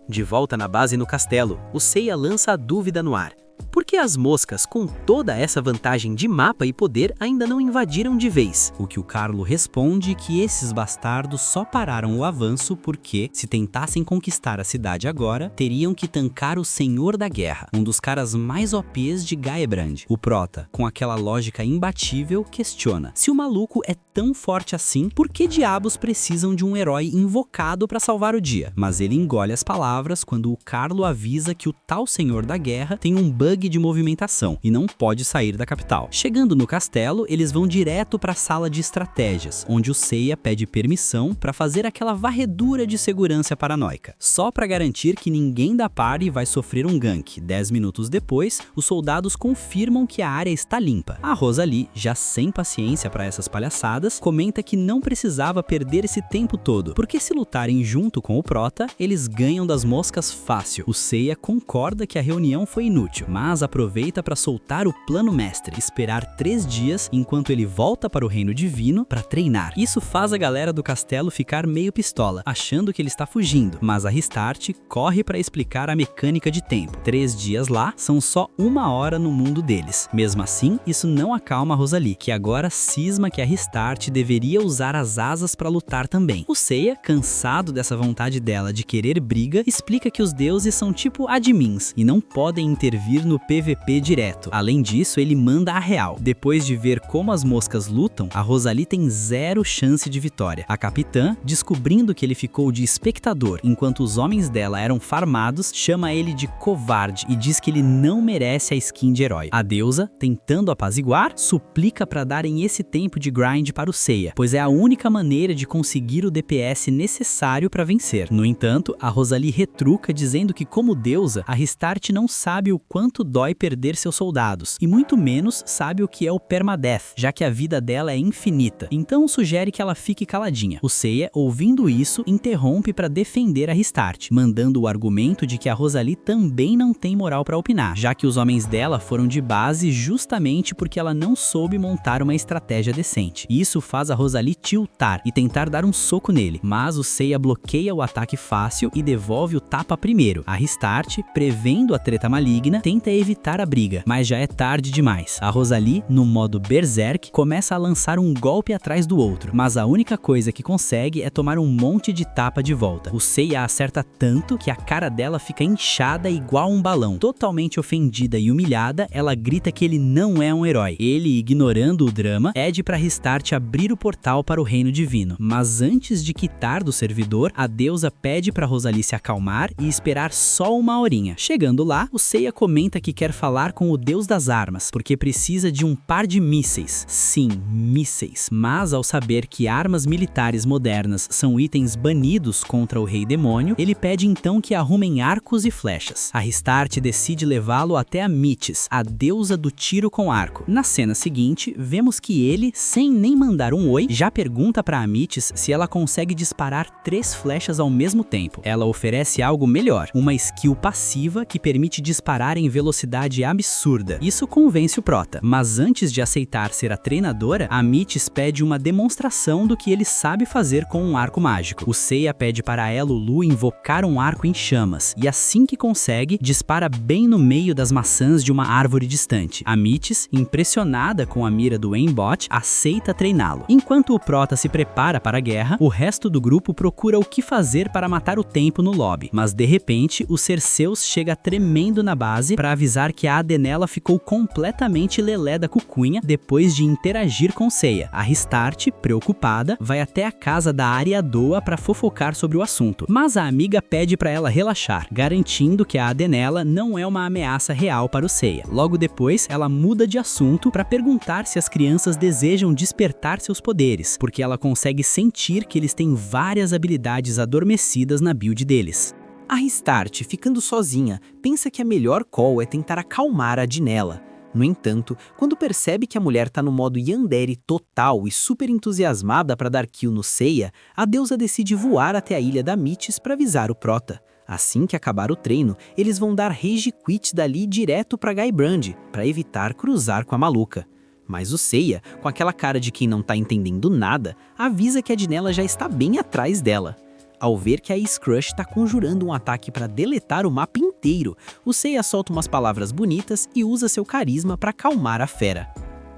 De volta na base no castelo, o Seiya lança a dúvida no ar. Por que as moscas, com toda essa vantagem de mapa e poder, ainda não invadiram de vez? O que o Carlo responde que esses bastardos só pararam o avanço porque, se tentassem conquistar a cidade agora, teriam que tancar o Senhor da Guerra, um dos caras mais OPs de Gaebrand. O Prota, com aquela lógica imbatível, questiona: se o maluco é tão forte assim, por que diabos precisam de um herói invocado para salvar o dia? Mas ele engole as palavras quando o Carlo avisa que o tal Senhor da Guerra tem um bug de movimentação e não pode sair da capital. Chegando no castelo, eles vão direto para a sala de estratégias, onde o Seiya pede permissão para fazer aquela varredura de segurança paranoica, só para garantir que ninguém da party vai sofrer um gank. 10 minutos depois, os soldados confirmam que a área está limpa. A Rosalie, já sem paciência para essas palhaçadas, comenta que não precisava perder esse tempo todo, porque se lutarem junto com o Prota, eles ganham das moscas fácil. O Seiya concorda que a reunião foi inútil, mas aproveita para soltar o plano mestre, esperar 3 dias enquanto ele volta para o reino divino para treinar. Isso faz a galera do castelo ficar meio pistola, achando que ele está fugindo, mas a Restart corre para explicar a mecânica de tempo. 3 dias lá são só 1 hora no mundo deles. Mesmo assim, isso não acalma a Rosalie, que agora cisma que a Restart deveria usar as asas para lutar também. O Seiya, cansado dessa vontade dela de querer briga, explica que os deuses são tipo admins e não podem intervir no PVP direto. Além disso, ele manda a real. Depois de ver como as moscas lutam, a Rosalie tem 0 chance de vitória. A capitã, descobrindo que ele ficou de espectador enquanto os homens dela eram farmados, chama ele de covarde e diz que ele não merece a skin de herói. A deusa, tentando apaziguar, suplica para darem esse tempo de grind para o Seiya, pois é a única maneira de conseguir o DPS necessário para vencer. No entanto, a Rosalie retruca dizendo que como deusa, a Restart não sabe o quanto dói perder seus soldados, e muito menos sabe o que é o permadeath, já que a vida dela é infinita. Então sugere que ela fique caladinha. O Seiya, ouvindo isso, interrompe para defender a Restart, mandando o argumento de que a Rosalie também não tem moral para opinar, já que os homens dela foram de base justamente porque ela não soube montar uma estratégia decente. Isso faz a Rosalie tiltar e tentar dar um soco nele, mas o Seiya bloqueia o ataque fácil e devolve o tapa primeiro. A Restart, prevendo a treta maligna, tenta evitar a briga, mas já é tarde demais. A Rosalie, no modo Berserk, começa a lançar um golpe atrás do outro, mas a única coisa que consegue é tomar um monte de tapa de volta. O Seiya acerta tanto que a cara dela fica inchada igual um balão. Totalmente ofendida e humilhada, ela grita que ele não é um herói. Ele, ignorando o drama, pede para Restart abrir o portal para o reino divino. Mas antes de quitar do servidor, a deusa pede para Rosalie se acalmar e esperar só uma horinha. Chegando lá, o Seiya comenta que quer falar com o deus das armas, porque precisa de um par de mísseis. Sim, mísseis. Mas ao saber que armas militares modernas são itens banidos contra o rei demônio, ele pede então que arrumem arcos e flechas. A Restart decide levá-lo até a Metis, a deusa do tiro com arco. Na cena seguinte, vemos que ele, sem nem mandar um oi, já pergunta para a Metis se ela consegue disparar 3 flechas ao mesmo tempo. Ela oferece algo melhor, uma skill passiva que permite disparar em velocidade absurda. Isso convence o prota, mas antes de aceitar ser a treinadora, a Metis pede uma demonstração do que ele sabe fazer com um arco mágico. O Seiya pede para a Lulu invocar um arco em chamas, e assim que consegue, dispara bem no meio das maçãs de uma árvore distante. A Metis, impressionada com a mira do aimbot, aceita treiná-lo. Enquanto o prota se prepara para a guerra, o resto do grupo procura o que fazer para matar o tempo no lobby, mas de repente o Cerseus chega tremendo na base para avisar que a Adenela ficou completamente lelé da cucunha depois de interagir com Seiya. A Restart, preocupada, vai até a casa da Ariadoa para fofocar sobre o assunto, mas a amiga pede para ela relaxar, garantindo que a Adenela não é uma ameaça real para o Seiya. Logo depois, ela muda de assunto para perguntar se as crianças desejam despertar seus poderes, porque ela consegue sentir que eles têm várias habilidades adormecidas na build deles. A Restart, ficando sozinha, pensa que a melhor call é tentar acalmar a Adenela. No entanto, quando percebe que a mulher tá no modo Yandere total e super entusiasmada para dar kill no Seiya, a deusa decide voar até a ilha da Metis para avisar o prota. Assim que acabar o treino, eles vão dar rage quit dali direto para Guybrush, para evitar cruzar com a maluca. Mas o Seiya, com aquela cara de quem não tá entendendo nada, avisa que a Adenela já está bem atrás dela. Ao ver que a Ice Crush está conjurando um ataque para deletar o mapa inteiro, o Seiya solta umas palavras bonitas e usa seu carisma para acalmar a fera.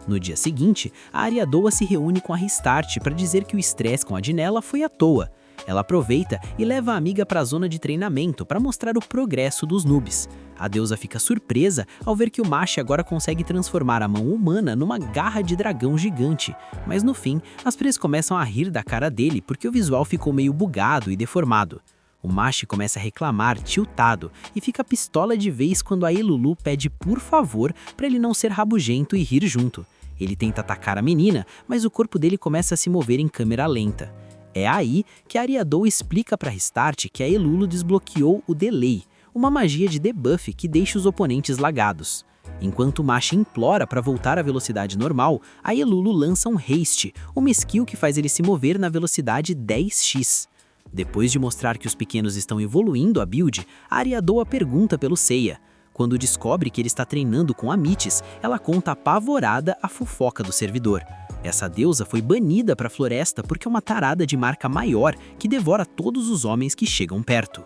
No dia seguinte, a Ariadoa se reúne com a Restart para dizer que o estresse com a Adenela foi à toa. Ela aproveita e leva a amiga para a zona de treinamento para mostrar o progresso dos noobs. A deusa fica surpresa ao ver que o Machi agora consegue transformar a mão humana numa garra de dragão gigante, mas no fim, as três começam a rir da cara dele porque o visual ficou meio bugado e deformado. O Machi começa a reclamar, tiltado, e fica pistola de vez quando a Lulu pede por favor para ele não ser rabugento e rir junto. Ele tenta atacar a menina, mas o corpo dele começa a se mover em câmera lenta. É aí que a Ariadoa explica para Restart que a Lulu desbloqueou o Delay, uma magia de debuff que deixa os oponentes lagados. Enquanto o Machi implora para voltar à velocidade normal, a Lulu lança um Haste, uma skill que faz ele se mover na velocidade 10x. Depois de mostrar que os pequenos estão evoluindo a build, a Ariadoa pergunta pelo Seiya. Quando descobre que ele está treinando com a Metis, ela conta apavorada a fofoca do servidor. Essa deusa foi banida para a floresta porque é uma tarada de marca maior que devora todos os homens que chegam perto.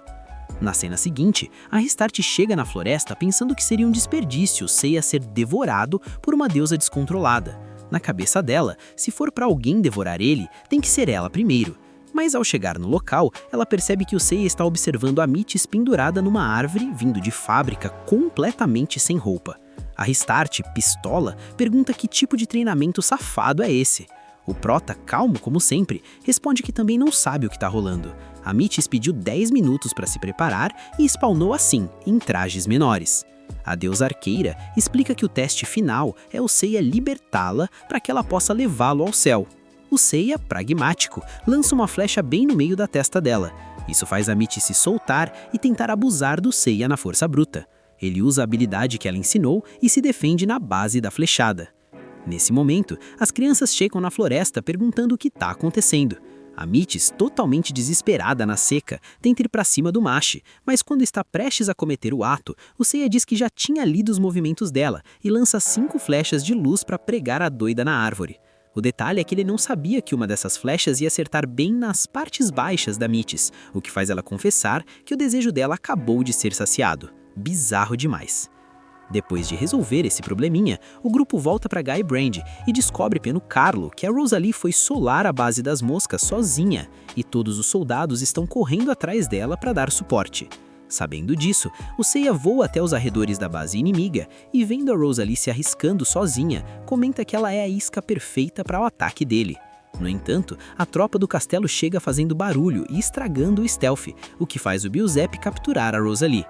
Na cena seguinte, a Restart chega na floresta pensando que seria um desperdício Seiya ser devorado por uma deusa descontrolada. Na cabeça dela, se for para alguém devorar ele, tem que ser ela primeiro. Mas ao chegar no local, ela percebe que o Seiya está observando a Metis pendurada numa árvore vindo de fábrica completamente sem roupa. A Restart, pistola, pergunta que tipo de treinamento safado é esse. O prota, calmo como sempre, responde que também não sabe o que está rolando. A Metis pediu 10 minutos para se preparar e spawnou assim, em trajes menores. A deusa arqueira explica que o teste final é o Seiya libertá-la para que ela possa levá-lo ao céu. O Seiya, pragmático, lança uma flecha bem no meio da testa dela. Isso faz a Metis se soltar e tentar abusar do Seiya na força bruta. Ele usa a habilidade que ela ensinou e se defende na base da flechada. Nesse momento, as crianças chegam na floresta perguntando o que está acontecendo. A Metis, totalmente desesperada na seca, tenta ir para cima do Machi, mas quando está prestes a cometer o ato, o Seiya diz que já tinha lido os movimentos dela e lança 5 flechas de luz para pregar a doida na árvore. O detalhe é que ele não sabia que uma dessas flechas ia acertar bem nas partes baixas da Metis, o que faz ela confessar que o desejo dela acabou de ser saciado. Bizarro demais. Depois de resolver esse probleminha, o grupo volta para Guy Brand e descobre pelo Carlo que a Rosalie foi solar a base das moscas sozinha e todos os soldados estão correndo atrás dela para dar suporte. Sabendo disso, o Seiya voa até os arredores da base inimiga e, vendo a Rosalie se arriscando sozinha, comenta que ela é a isca perfeita para o ataque dele. No entanto, a tropa do castelo chega fazendo barulho e estragando o stealth, o que faz o Biusepp capturar a Rosalie.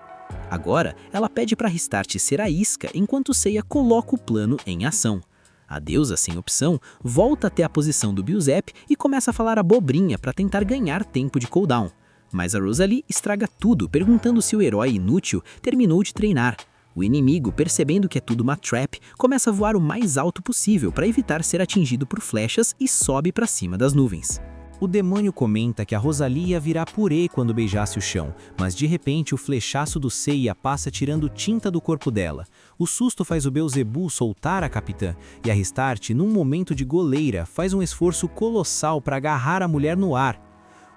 Agora, ela pede para Restart ser a isca enquanto Seiya coloca o plano em ação. A deusa, sem opção, volta até a posição do Biusepp e começa a falar abobrinha para tentar ganhar tempo de cooldown. Mas a Rosalie estraga tudo, perguntando se o herói inútil terminou de treinar. O inimigo, percebendo que é tudo uma trap, começa a voar o mais alto possível para evitar ser atingido por flechas e sobe para cima das nuvens. O demônio comenta que a Rosalie ia virar purê quando beijasse o chão, mas de repente o flechaço do Seiya passa tirando tinta do corpo dela. O susto faz o Beelzebub soltar a capitã, e a Restart, num momento de goleira, faz um esforço colossal para agarrar a mulher no ar.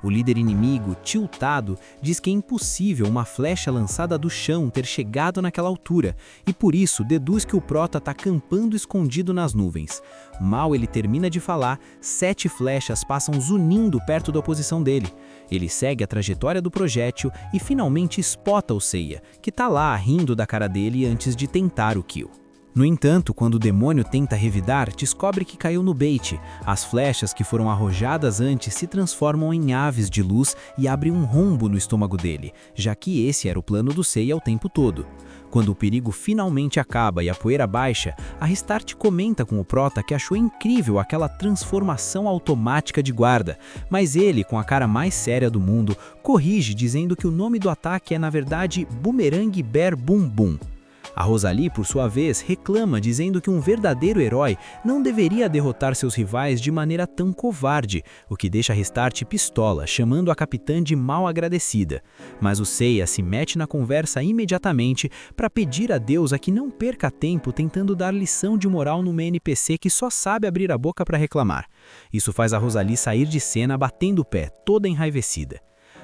O líder inimigo, tiltado, diz que é impossível uma flecha lançada do chão ter chegado naquela altura, e por isso deduz que o Prota está acampando escondido nas nuvens. Mal ele termina de falar, 7 flechas passam zunindo perto da posição dele. Ele segue a trajetória do projétil e finalmente espota o Seiya, que está lá rindo da cara dele antes de tentar o kill. No entanto, quando o demônio tenta revidar, descobre que caiu no bait. As flechas que foram arrojadas antes se transformam em aves de luz e abrem um rombo no estômago dele, já que esse era o plano do Seiya o tempo todo. Quando o perigo finalmente acaba e a poeira baixa, a Restart comenta com o Prota que achou incrível aquela transformação automática de guarda, mas ele, com a cara mais séria do mundo, corrige dizendo que o nome do ataque é na verdade Boomerang Bear Boom Boom. A Rosalie, por sua vez, reclama dizendo que um verdadeiro herói não deveria derrotar seus rivais de maneira tão covarde, o que deixa Restart pistola, chamando a capitã de mal agradecida. Mas o Seiya se mete na conversa imediatamente para pedir a deusa que não perca tempo tentando dar lição de moral numa NPC que só sabe abrir a boca para reclamar. Isso faz a Rosalie sair de cena batendo o pé, toda enraivecida.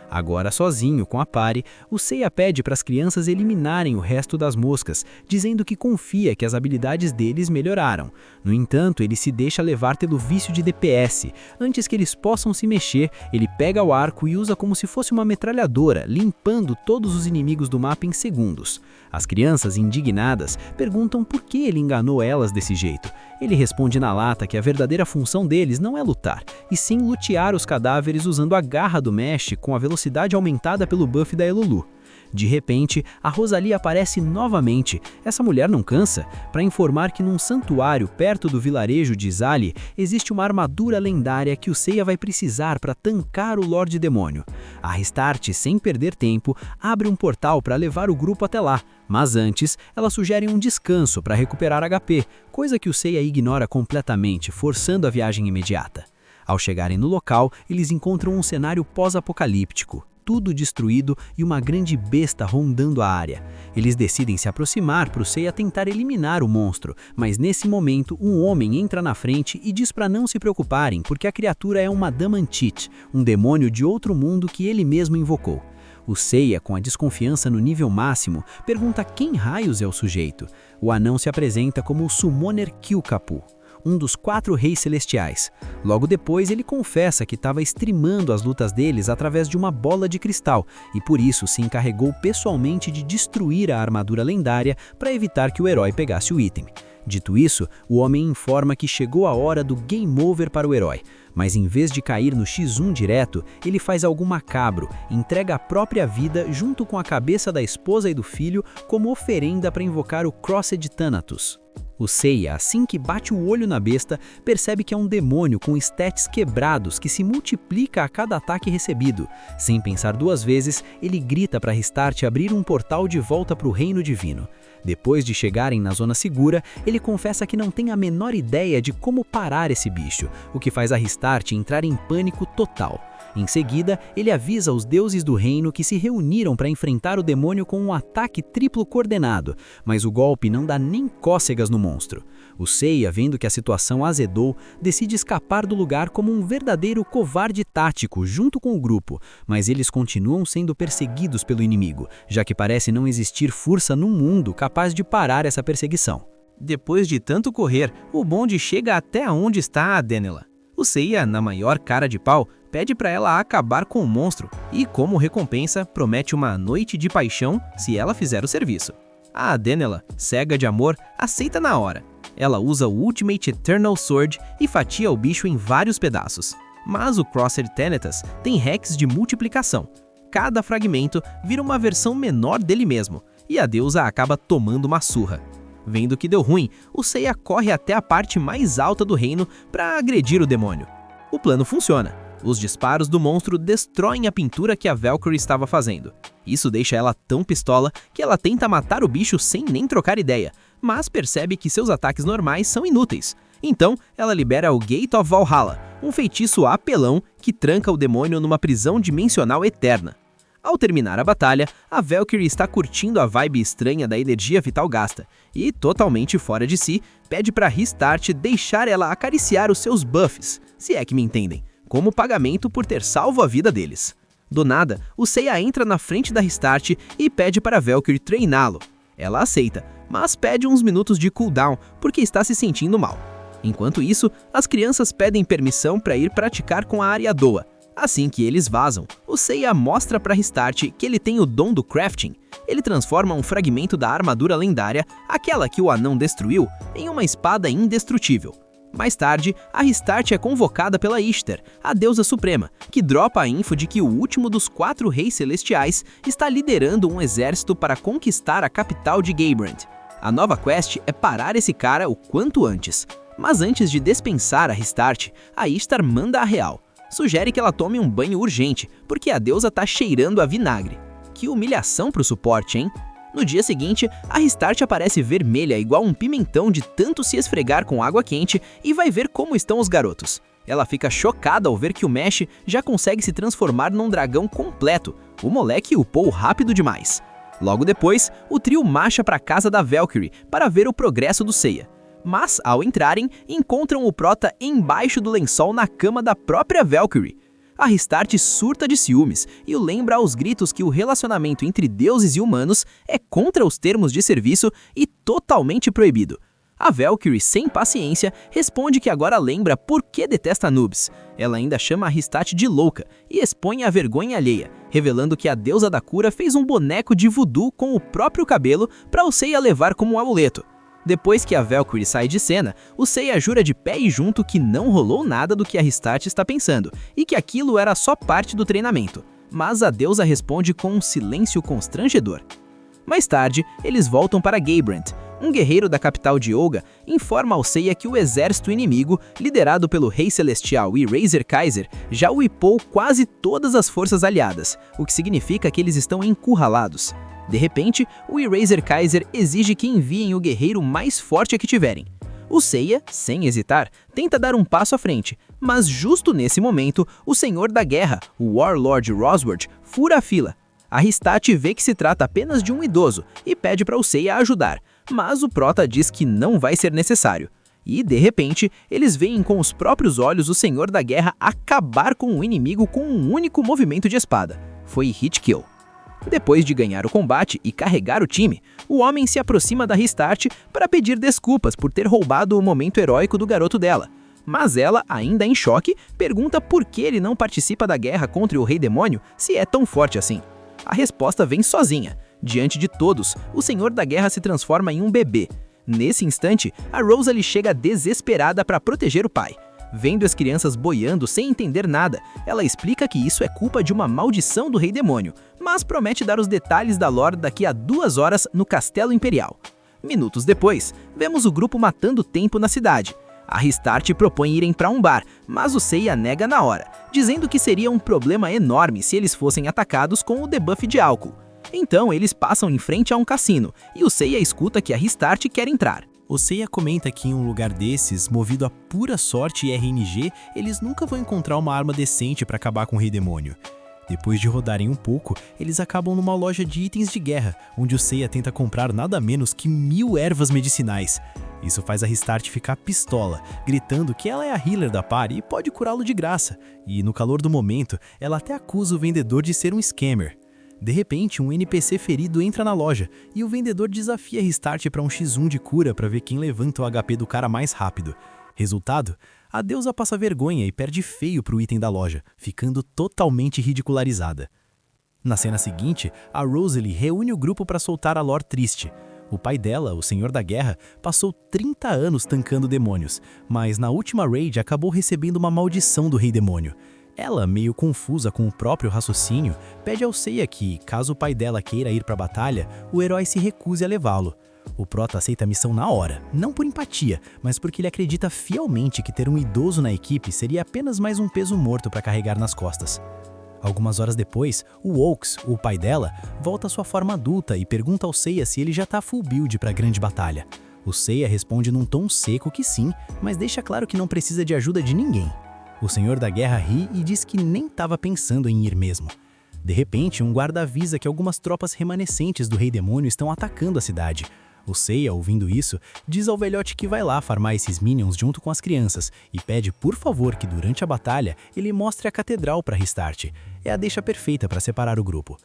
Agora sozinho com a party, o Seiya pede para as crianças eliminarem o resto das moscas, dizendo que confia que as habilidades deles melhoraram. No entanto, ele se deixa levar pelo vício de DPS. Antes que eles possam se mexer, ele pega o arco e usa como se fosse uma metralhadora, limpando todos os inimigos do mapa em segundos. As crianças, indignadas, perguntam por que ele enganou elas desse jeito. Ele responde na lata que a verdadeira função deles não é lutar, e sim lutear os cadáveres usando a garra do Mesh com a velocidade aumentada pelo buff da Elulu. De repente, a Rosalie aparece novamente, essa mulher não cansa, para informar que num santuário perto do vilarejo de Izali existe uma armadura lendária que o Seiya vai precisar para tancar o Lorde Demônio. A Restart, sem perder tempo, abre um portal para levar o grupo até lá, mas antes ela sugere um descanso para recuperar HP, coisa que o Seiya ignora completamente, forçando a viagem imediata. Ao chegarem no local, eles encontram um cenário pós-apocalíptico. Tudo destruído e uma grande besta rondando a área. Eles decidem se aproximar para o Seiya tentar eliminar o monstro, mas nesse momento um homem entra na frente e diz para não se preocuparem porque a criatura é uma Damantit, um demônio de outro mundo que ele mesmo invocou. O Seiya, com a desconfiança no nível máximo, pergunta quem raios é o sujeito. O anão se apresenta como o Summoner Kyukapu, um dos 4 reis celestiais. Logo depois, ele confessa que estava streamando as lutas deles através de uma bola de cristal e por isso se encarregou pessoalmente de destruir a armadura lendária para evitar que o herói pegasse o item. Dito isso, o homem informa que chegou a hora do game over para o herói, mas em vez de cair no X1 direto, ele faz algo macabro, entrega a própria vida junto com a cabeça da esposa e do filho como oferenda para invocar o Crossed Thanatos. O Seiya, assim que bate o olho na besta, percebe que é um demônio com stats quebrados que se multiplica a cada ataque recebido. Sem pensar 2 vezes, ele grita para Restart abrir um portal de volta para o reino divino. Depois de chegarem na zona segura, ele confessa que não tem a menor ideia de como parar esse bicho, o que faz a Restart entrar em pânico total. Em seguida, ele avisa os deuses do reino que se reuniram para enfrentar o demônio com um ataque triplo coordenado, mas o golpe não dá nem cócegas no monstro. O Seiya, vendo que a situação azedou, decide escapar do lugar como um verdadeiro covarde tático junto com o grupo, mas eles continuam sendo perseguidos pelo inimigo, já que parece não existir força no mundo capaz de parar essa perseguição. Depois de tanto correr, o bonde chega até onde está a Daniela. O Seiya, na maior cara de pau, pede para ela acabar com o monstro e, como recompensa, promete uma noite de paixão se ela fizer o serviço. A Daniela, cega de amor, aceita na hora. Ela usa o Ultimate Eternal Sword e fatia o bicho em vários pedaços. Mas o Crossed Thanatos tem hacks de multiplicação. Cada fragmento vira uma versão menor dele mesmo, e a deusa acaba tomando uma surra. Vendo que deu ruim, o Seiya corre até a parte mais alta do reino para agredir o demônio. O plano funciona. Os disparos do monstro destroem a pintura que a Valkyrie estava fazendo. Isso deixa ela tão pistola que ela tenta matar o bicho sem nem trocar ideia, mas percebe que seus ataques normais são inúteis. Então, ela libera o Gate of Valhalla, um feitiço apelão que tranca o demônio numa prisão dimensional eterna. Ao terminar a batalha, a Valkyrie está curtindo a vibe estranha da energia vital gasta e, totalmente fora de si, pede para Restart deixar ela acariciar os seus buffs, se é que me entendem, como pagamento por ter salvo a vida deles. Do nada, o Seiya entra na frente da Restart e pede para a Valkyrie treiná-lo. Ela aceita, mas pede uns minutos de cooldown porque está se sentindo mal. Enquanto isso, as crianças pedem permissão para ir praticar com a Ariadoa. Assim que eles vazam, o Seiya mostra para Restart que ele tem o dom do crafting. Ele transforma um fragmento da armadura lendária, aquela que o anão destruiu, em uma espada indestrutível. Mais tarde, a Restart é convocada pela Ishtar, a deusa suprema, que dropa a info de que o último dos 4 reis celestiais está liderando um exército para conquistar a capital de Gaybrand. A nova quest é parar esse cara o quanto antes. Mas antes de dispensar a Restart, a Ishtar manda a real. Sugere que ela tome um banho urgente, porque a deusa tá cheirando a vinagre. Que humilhação pro suporte, hein? No dia seguinte, a Restart aparece vermelha igual um pimentão de tanto se esfregar com água quente e vai ver como estão os garotos. Ela fica chocada ao ver que o Mesh já consegue se transformar num dragão completo. O moleque upou rápido demais. Logo depois, o trio marcha para a casa da Valkyrie para ver o progresso do Seiya. Mas, ao entrarem, encontram o prota embaixo do lençol na cama da própria Valkyrie. A Restart surta de ciúmes e o lembra aos gritos que o relacionamento entre deuses e humanos é contra os termos de serviço e totalmente proibido. A Valkyrie, sem paciência, responde que agora lembra por que detesta noobs. Ela ainda chama a Restart de louca e expõe a vergonha alheia, revelando que a deusa da cura fez um boneco de voodoo com o próprio cabelo para o Seiya levar como um amuleto. Depois que a Valkyrie sai de cena, o Seiya jura de pé e junto que não rolou nada do que a Restart está pensando e que aquilo era só parte do treinamento. Mas a deusa responde com um silêncio constrangedor. Mais tarde, eles voltam para Gaybrand. Um guerreiro da capital de Olga informa ao Seiya que o exército inimigo, liderado pelo Rei Celestial e Razer Kaiser, já upou quase todas as forças aliadas, o que significa que eles estão encurralados. De repente, o Eraser Kaiser exige que enviem o guerreiro mais forte que tiverem. O Seiya, sem hesitar, tenta dar um passo à frente, mas justo nesse momento, o Senhor da Guerra, o Warlord Rosward, fura a fila. A Restart vê que se trata apenas de um idoso e pede para o Seiya ajudar, mas o prota diz que não vai ser necessário. E, de repente, eles veem com os próprios olhos o Senhor da Guerra acabar com o inimigo com um único movimento de espada. Foi hit kill. Depois de ganhar o combate e carregar o time, o homem se aproxima da Restart para pedir desculpas por ter roubado o momento heróico do garoto dela. Mas ela, ainda em choque, pergunta por que ele não participa da guerra contra o Rei Demônio se é tão forte assim. A resposta vem sozinha. Diante de todos, o Senhor da Guerra se transforma em um bebê. Nesse instante, a Rosalie chega desesperada para proteger o pai. Vendo as crianças boiando sem entender nada, ela explica que isso é culpa de uma maldição do Rei Demônio, mas promete dar os detalhes da lore daqui a 2 horas no Castelo Imperial. Minutos depois, vemos o grupo matando tempo na cidade. A Restart propõe irem para um bar, mas o Seiya nega na hora, dizendo que seria um problema enorme se eles fossem atacados com o debuff de álcool. Então eles passam em frente a um cassino, e o Seiya escuta que a Restart quer entrar. O Seiya comenta que em um lugar desses, movido a pura sorte e RNG, eles nunca vão encontrar uma arma decente para acabar com o Rei Demônio. Depois de rodarem um pouco, eles acabam numa loja de itens de guerra, onde o Seiya tenta comprar nada menos que 1000 ervas medicinais. Isso faz a Restart ficar pistola, gritando que ela é a healer da party e pode curá-lo de graça. E no calor do momento, ela até acusa o vendedor de ser um scammer. De repente, um NPC ferido entra na loja e o vendedor desafia a Restart para um x1 de cura para ver quem levanta o HP do cara mais rápido. Resultado, a deusa passa vergonha e perde feio pro item da loja, ficando totalmente ridicularizada. Na cena seguinte, a Rosalie reúne o grupo para soltar a lore triste. O pai dela, o Senhor da Guerra, passou 30 anos tancando demônios, mas na última raid acabou recebendo uma maldição do Rei Demônio. Ela, meio confusa com o próprio raciocínio, pede ao Seiya que, caso o pai dela queira ir para a batalha, o herói se recuse a levá-lo. O Prota aceita a missão na hora, não por empatia, mas porque ele acredita fielmente que ter um idoso na equipe seria apenas mais um peso morto para carregar nas costas. Algumas horas depois, o Oaks, o pai dela, volta à sua forma adulta e pergunta ao Seiya se ele já tá full build para a grande batalha. O Seiya responde num tom seco que sim, mas deixa claro que não precisa de ajuda de ninguém. O Senhor da Guerra ri e diz que nem estava pensando em ir mesmo. De repente, um guarda avisa que algumas tropas remanescentes do Rei Demônio estão atacando a cidade. O Seiya, ouvindo isso, diz ao velhote que vai lá farmar esses minions junto com as crianças e pede por favor que durante a batalha ele mostre a catedral para Restart. É a deixa perfeita para separar o grupo.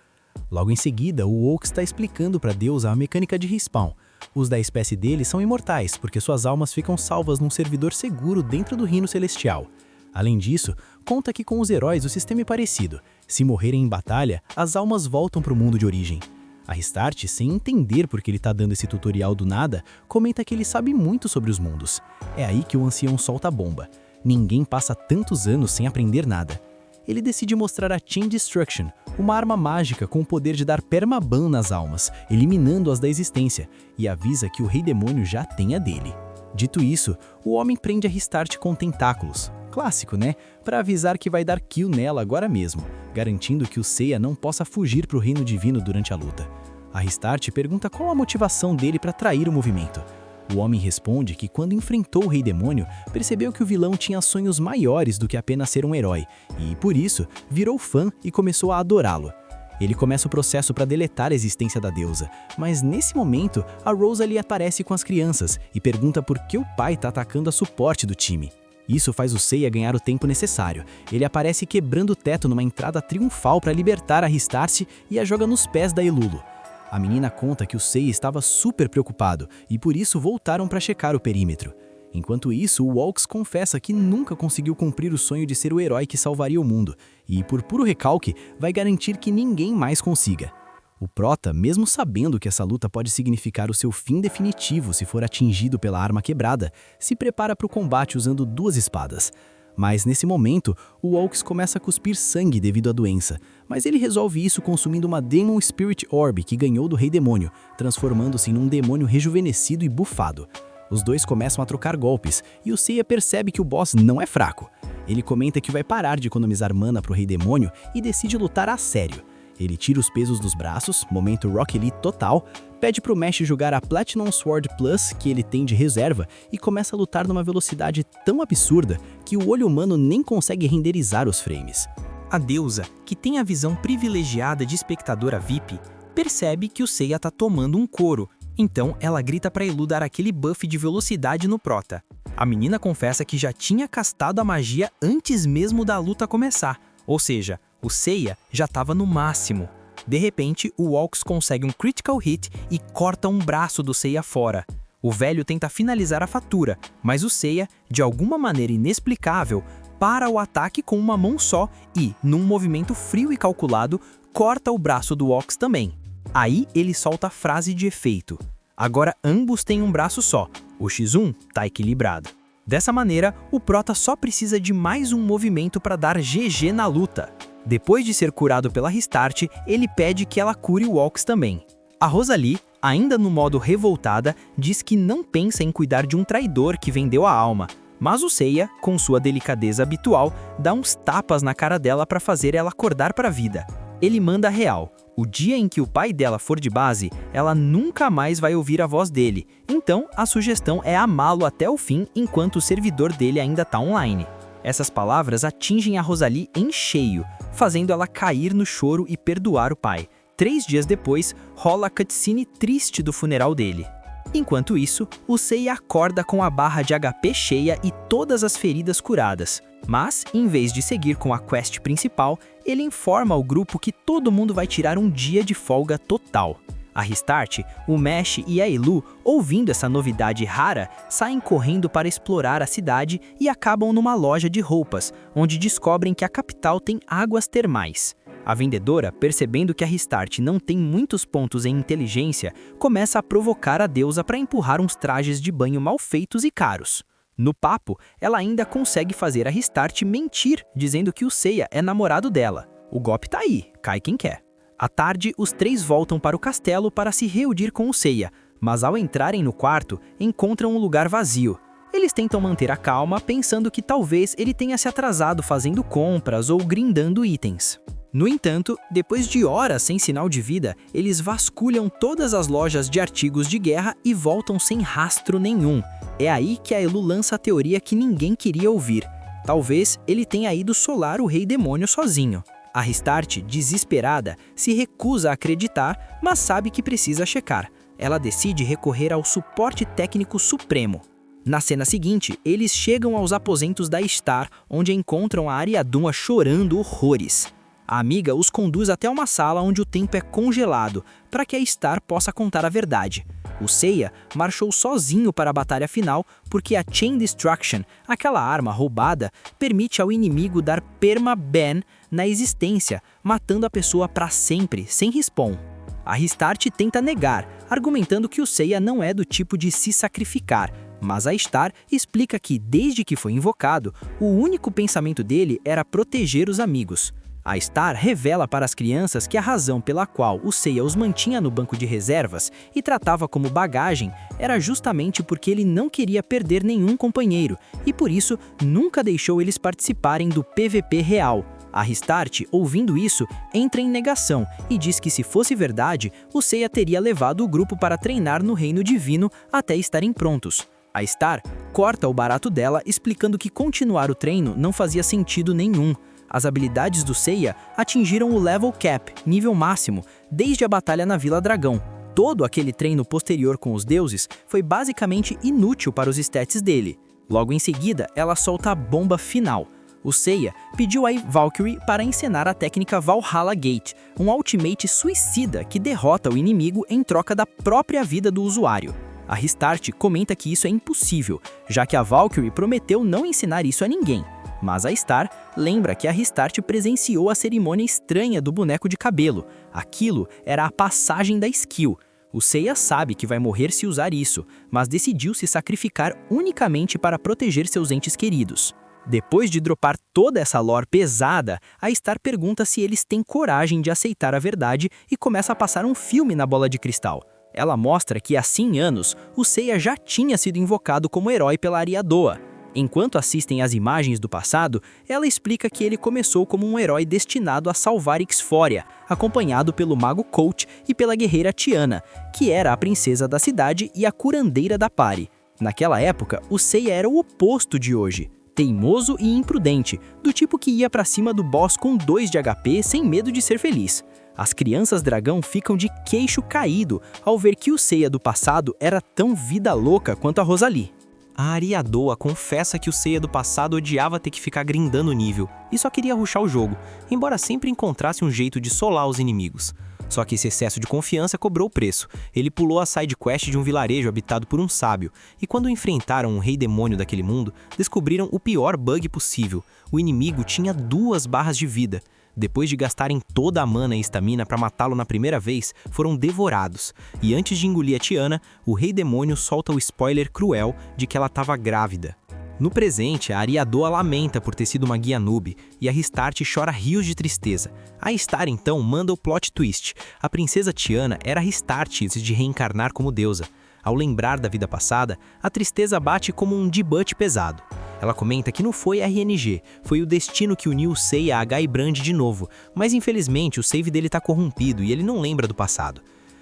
Logo em seguida, o Oaks está explicando para a deusa a mecânica de respawn. Os da espécie dele são imortais porque suas almas ficam salvas num servidor seguro dentro do Reino Celestial. Além disso, conta que com os heróis o sistema é parecido. Se morrerem em batalha, as almas voltam para o mundo de origem. A Restart, sem entender por que ele tá dando esse tutorial do nada, comenta que ele sabe muito sobre os mundos. É aí que o ancião solta a bomba. Ninguém passa tantos anos sem aprender nada. Ele decide mostrar a Chain Destruction, uma arma mágica com o poder de dar permaban nas almas, eliminando-as da existência, e avisa que o Rei Demônio já tem a dele. Dito isso, o homem prende a Restart com tentáculos. Clássico, né? Para avisar que vai dar kill nela agora mesmo, garantindo que o Seiya não possa fugir para o reino divino durante a luta. A Restart pergunta qual a motivação dele para trair o movimento. O homem responde que quando enfrentou o Rei Demônio, percebeu que o vilão tinha sonhos maiores do que apenas ser um herói, e por isso virou fã e começou a adorá-lo. Ele começa o processo para deletar a existência da deusa, mas nesse momento a Rosalie aparece com as crianças e pergunta por que o pai está atacando a suporte do time. Isso faz o Seiya ganhar o tempo necessário. Ele aparece quebrando o teto numa entrada triunfal para libertar a Restart e a joga nos pés da Elulu. A menina conta que o Seiya estava super preocupado e por isso voltaram para checar o perímetro. Enquanto isso, o Oaks confessa que nunca conseguiu cumprir o sonho de ser o herói que salvaria o mundo e, por puro recalque, vai garantir que ninguém mais consiga. O Prota, mesmo sabendo que essa luta pode significar o seu fim definitivo se for atingido pela arma quebrada, se prepara para o combate usando duas espadas. Mas nesse momento, o Oaks começa a cuspir sangue devido à doença, mas ele resolve isso consumindo uma Demon Spirit Orb que ganhou do Rei Demônio, transformando-se num demônio rejuvenescido e bufado. Os dois começam a trocar golpes, e o Seiya percebe que o boss não é fraco. Ele comenta que vai parar de economizar mana pro Rei Demônio e decide lutar a sério. Ele tira os pesos dos braços, momento Rock Lee total, pede pro Mesh jogar a Platinum Sword Plus que ele tem de reserva e começa a lutar numa velocidade tão absurda que o olho humano nem consegue renderizar os frames. A deusa, que tem a visão privilegiada de espectadora VIP, percebe que o Seiya tá tomando um couro, então ela grita pra Elu dar aquele buff de velocidade no Prota. A menina confessa que já tinha castado a magia antes mesmo da luta começar, ou seja, o Seiya já estava no máximo. De repente, o Oaks consegue um critical hit e corta um braço do Seiya fora. O velho tenta finalizar a fatura, mas o Seiya, de alguma maneira inexplicável, para o ataque com uma mão só e, num movimento frio e calculado, corta o braço do Oaks também. Aí ele solta a frase de efeito. Agora ambos têm um braço só, o X1 tá equilibrado. Dessa maneira, o Prota só precisa de mais um movimento para dar GG na luta. Depois de ser curado pela Restart, ele pede que ela cure o Oaks também. A Rosalie, ainda no modo revoltada, diz que não pensa em cuidar de um traidor que vendeu a alma, mas o Seiya, com sua delicadeza habitual, dá uns tapas na cara dela para fazer ela acordar para a vida. Ele manda a real. O dia em que o pai dela for de base, ela nunca mais vai ouvir a voz dele, então a sugestão é amá-lo até o fim enquanto o servidor dele ainda está online. Essas palavras atingem a Rosalie em cheio, fazendo ela cair no choro e perdoar o pai. 3 dias depois, rola a cutscene triste do funeral dele. Enquanto isso, o Seiya acorda com a barra de HP cheia e todas as feridas curadas. Mas, em vez de seguir com a quest principal, ele informa ao grupo que todo mundo vai tirar um dia de folga total. A Restart, o Mesh e a Elu, ouvindo essa novidade rara, saem correndo para explorar a cidade e acabam numa loja de roupas, onde descobrem que a capital tem águas termais. A vendedora, percebendo que a Restart não tem muitos pontos em inteligência, começa a provocar a deusa para empurrar uns trajes de banho mal feitos e caros. No papo, ela ainda consegue fazer a Restart mentir, dizendo que o Seiya é namorado dela. O golpe tá aí, cai quem quer. À tarde, os três voltam para o castelo para se reunir com o Seiya, mas ao entrarem no quarto, encontram um lugar vazio. Eles tentam manter a calma, pensando que talvez ele tenha se atrasado fazendo compras ou grindando itens. No entanto, depois de horas sem sinal de vida, eles vasculham todas as lojas de artigos de guerra e voltam sem rastro nenhum. É aí que a Elu lança a teoria que ninguém queria ouvir. Talvez ele tenha ido solar o Rei Demônio sozinho. A Restart, desesperada, se recusa a acreditar, mas sabe que precisa checar. Ela decide recorrer ao suporte técnico supremo. Na cena seguinte, eles chegam aos aposentos da Star, onde encontram a Ariadua chorando horrores. A amiga os conduz até uma sala onde o tempo é congelado, para que a Star possa contar a verdade. O Seiya marchou sozinho para a batalha final porque a Chain Destruction, aquela arma roubada, permite ao inimigo dar perma-ban na existência, matando a pessoa para sempre, sem respawn. A Restart tenta negar, argumentando que o Seiya não é do tipo de se sacrificar, mas a Star explica que, desde que foi invocado, o único pensamento dele era proteger os amigos. A Star revela para as crianças que a razão pela qual o Seiya os mantinha no banco de reservas e tratava como bagagem era justamente porque ele não queria perder nenhum companheiro e por isso nunca deixou eles participarem do PVP real. A Restart, ouvindo isso, entra em negação e diz que se fosse verdade, o Seiya teria levado o grupo para treinar no Reino Divino até estarem prontos. A Star corta o barato dela explicando que continuar o treino não fazia sentido nenhum. As habilidades do Seiya atingiram o level cap, nível máximo, desde a batalha na Vila Dragão. Todo aquele treino posterior com os deuses foi basicamente inútil para os stats dele. Logo em seguida, ela solta a bomba final. O Seiya pediu a Valkyrie para encenar a técnica Valhalla Gate, um ultimate suicida que derrota o inimigo em troca da própria vida do usuário. A Restart comenta que isso é impossível, já que a Valkyrie prometeu não ensinar isso a ninguém. Mas a Star lembra que a Restart presenciou a cerimônia estranha do boneco de cabelo. Aquilo era a passagem da skill. O Seiya sabe que vai morrer se usar isso, mas decidiu se sacrificar unicamente para proteger seus entes queridos. Depois de dropar toda essa lore pesada, a Star pergunta se eles têm coragem de aceitar a verdade e começa a passar um filme na bola de cristal. Ela mostra que há 100 anos, o Seiya já tinha sido invocado como herói pela Ariadua. Enquanto assistem às imagens do passado, ela explica que ele começou como um herói destinado a salvar Exfória, acompanhado pelo mago Colt e pela guerreira Tiana, que era a princesa da cidade e a curandeira da party. Naquela época, o Seiya era o oposto de hoje, teimoso e imprudente, do tipo que ia pra cima do boss com 2 de HP sem medo de ser feliz. As crianças dragão ficam de queixo caído ao ver que o Seiya do passado era tão vida louca quanto a Rosalie. A Ariadua confessa que o Seiya do passado odiava ter que ficar grindando nível e só queria rushar o jogo, embora sempre encontrasse um jeito de solar os inimigos. Só que esse excesso de confiança cobrou o preço. Ele pulou a side quest de um vilarejo habitado por um sábio, e quando enfrentaram um rei demônio daquele mundo, descobriram o pior bug possível. O inimigo tinha 2 barras de vida. Depois de gastarem toda a mana e estamina para matá-lo na primeira vez, foram devorados. E antes de engolir a Tiana, o Rei Demônio solta o spoiler cruel de que ela estava grávida. No presente, a Ariadua lamenta por ter sido uma guia noob, e a Restart chora rios de tristeza. A Star então manda o plot twist. A princesa Tiana era Restart antes de reencarnar como deusa. Ao lembrar da vida passada, a tristeza bate como um debut pesado. Ela comenta que não foi RNG, foi o destino que uniu o Seiya a Guybrush de novo, mas infelizmente o save dele tá corrompido e ele não lembra do passado.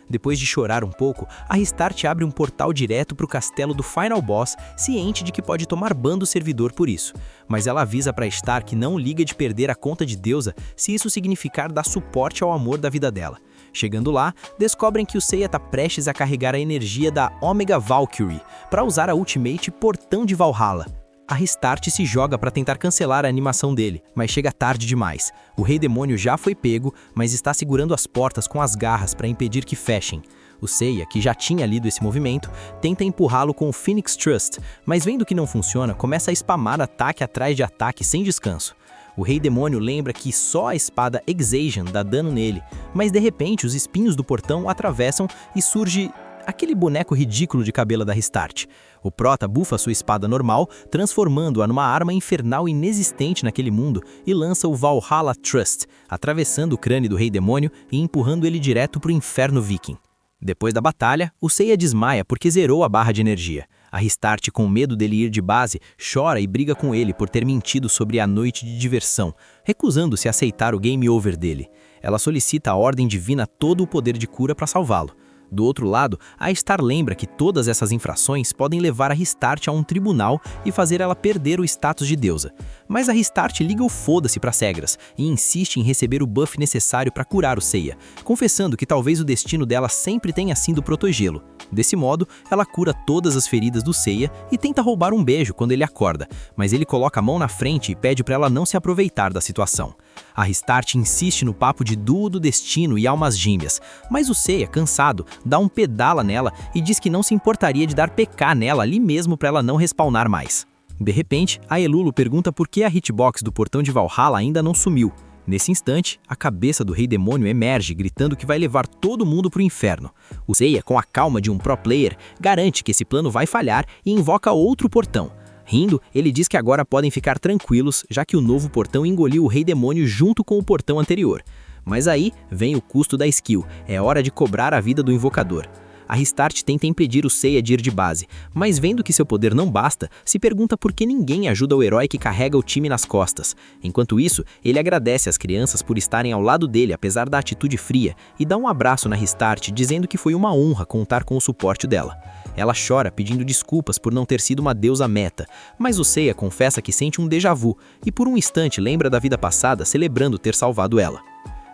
Depois de chorar um pouco, a Restart abre um portal direto para o castelo do Final Boss, ciente de que pode tomar ban do servidor por isso. Mas ela avisa para Star que não liga de perder a conta de deusa se isso significar dar suporte ao amor da vida dela. Chegando lá, descobrem que o Seiya está prestes a carregar a energia da Omega Valkyrie para usar a Ultimate Portão de Valhalla. A Restart se joga para tentar cancelar a animação dele, mas chega tarde demais. O Rei Demônio já foi pego, mas está segurando as portas com as garras para impedir que fechem. O Seiya, que já tinha lido esse movimento, tenta empurrá-lo com o Phoenix Trust, mas vendo que não funciona, começa a spamar ataque atrás de ataque sem descanso. O Rei Demônio lembra que só a espada Exasion dá dano nele, mas de repente os espinhos do portão atravessam e surge aquele boneco ridículo de cabelo da Restart. O Prota bufa sua espada normal, transformando-a numa arma infernal inexistente naquele mundo e lança o Valhalla Trust, atravessando o crânio do Rei Demônio e empurrando ele direto para o inferno viking. Depois da batalha, o Seiya desmaia porque zerou a barra de energia. A Restart, com medo dele ir de base, chora e briga com ele por ter mentido sobre a noite de diversão, recusando-se a aceitar o game over dele. Ela solicita à Ordem Divina todo o poder de cura para salvá-lo. Do outro lado, a Star lembra que todas essas infrações podem levar a Restart a um tribunal e fazer ela perder o status de deusa. Mas a Restart liga o foda-se para as regras e insiste em receber o buff necessário para curar o Seiya, confessando que talvez o destino dela sempre tenha sido protegê-lo. Desse modo, ela cura todas as feridas do Seiya e tenta roubar um beijo quando ele acorda, mas ele coloca a mão na frente e pede para ela não se aproveitar da situação. A Restart insiste no papo de duo do destino e almas gêmeas, mas o Seiya, cansado, dá um pedala nela e diz que não se importaria de dar PK nela ali mesmo para ela não respawnar mais. De repente, a Elulu pergunta por que a hitbox do portão de Valhalla ainda não sumiu. Nesse instante, a cabeça do Rei Demônio emerge, gritando que vai levar todo mundo pro inferno. O Seiya, com a calma de um pro player, garante que esse plano vai falhar e invoca outro portão. Rindo, ele diz que agora podem ficar tranquilos, já que o novo portão engoliu o Rei Demônio junto com o portão anterior. Mas aí vem o custo da skill, é hora de cobrar a vida do invocador. A Restart tenta impedir o Seiya de ir de base, mas vendo que seu poder não basta, se pergunta por que ninguém ajuda o herói que carrega o time nas costas. Enquanto isso, ele agradece às crianças por estarem ao lado dele apesar da atitude fria e dá um abraço na Restart dizendo que foi uma honra contar com o suporte dela. Ela chora pedindo desculpas por não ter sido uma deusa meta, mas o Seiya confessa que sente um déjà vu e por um instante lembra da vida passada celebrando ter salvado ela.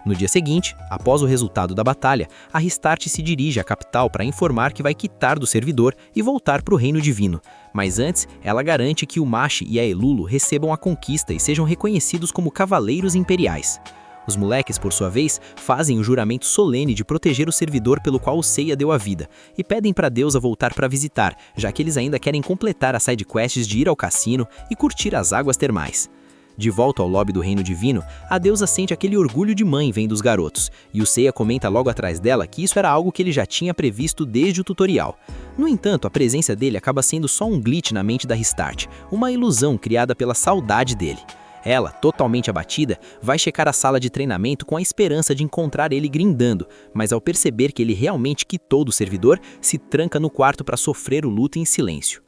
No dia seguinte, após o resultado da batalha, a Restart se dirige à capital para informar que vai quitar do servidor e voltar para o Reino Divino. Mas antes, ela garante que o Machi e a Elulu recebam a conquista e sejam reconhecidos como cavaleiros imperiais. Os moleques, por sua vez, fazem o juramento solene de proteger o servidor pelo qual o Seiya deu a vida e pedem para a deusa voltar para visitar, já que eles ainda querem completar as sidequests de ir ao cassino e curtir as águas termais. De volta ao lobby do Reino Divino, a deusa sente aquele orgulho de mãe vendo os garotos, e o Seiya comenta logo atrás dela que isso era algo que ele já tinha previsto desde o tutorial. No entanto, a presença dele acaba sendo só um glitch na mente da Restart, uma ilusão criada pela saudade dele. Ela, totalmente abatida, vai checar a sala de treinamento com a esperança de encontrar ele grindando, mas ao perceber que ele realmente quitou do servidor, se tranca no quarto para sofrer o luto em silêncio.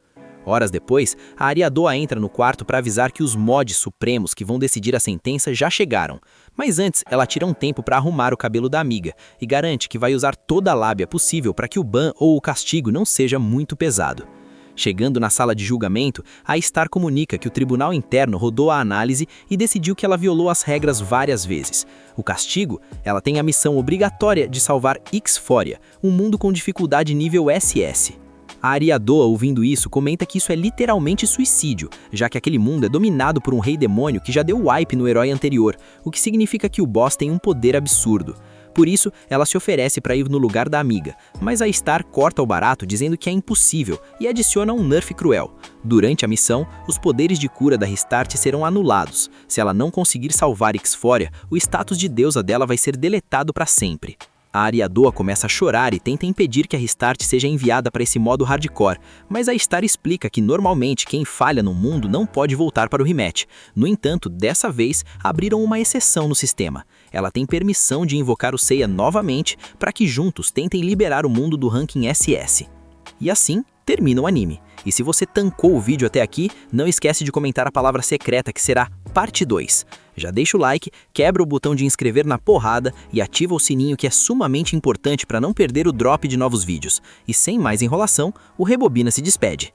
Horas depois, a Ariadoa entra no quarto para avisar que os mods supremos que vão decidir a sentença já chegaram. Mas antes, ela tira um tempo para arrumar o cabelo da amiga e garante que vai usar toda a lábia possível para que o ban ou o castigo não seja muito pesado. Chegando na sala de julgamento, a Star comunica que o tribunal interno rodou a análise e decidiu que ela violou as regras várias vezes. O castigo? Ela tem a missão obrigatória de salvar Ixforia, um mundo com dificuldade nível SS. A Ariadoa, ouvindo isso, comenta que isso é literalmente suicídio, já que aquele mundo é dominado por um rei demônio que já deu wipe no herói anterior, o que significa que o boss tem um poder absurdo. Por isso, ela se oferece para ir no lugar da amiga, mas a Star corta o barato dizendo que é impossível e adiciona um nerf cruel. Durante a missão, os poderes de cura da Restart serão anulados. Se ela não conseguir salvar Ixforia, o status de deusa dela vai ser deletado para sempre. A Ariadoa começa a chorar e tenta impedir que a Restart seja enviada para esse modo hardcore, mas a Star explica que normalmente quem falha no mundo não pode voltar para o rematch. No entanto, dessa vez, abriram uma exceção no sistema. Ela tem permissão de invocar o Seiya novamente para que juntos tentem liberar o mundo do ranking SS. E assim, termina o anime. E se você tancou o vídeo até aqui, não esquece de comentar a palavra secreta que será parte 2. Já deixa o like, quebra o botão de inscrever na porrada e ativa o sininho que é sumamente importante para não perder o drop de novos vídeos. E sem mais enrolação, o Rebobina se despede.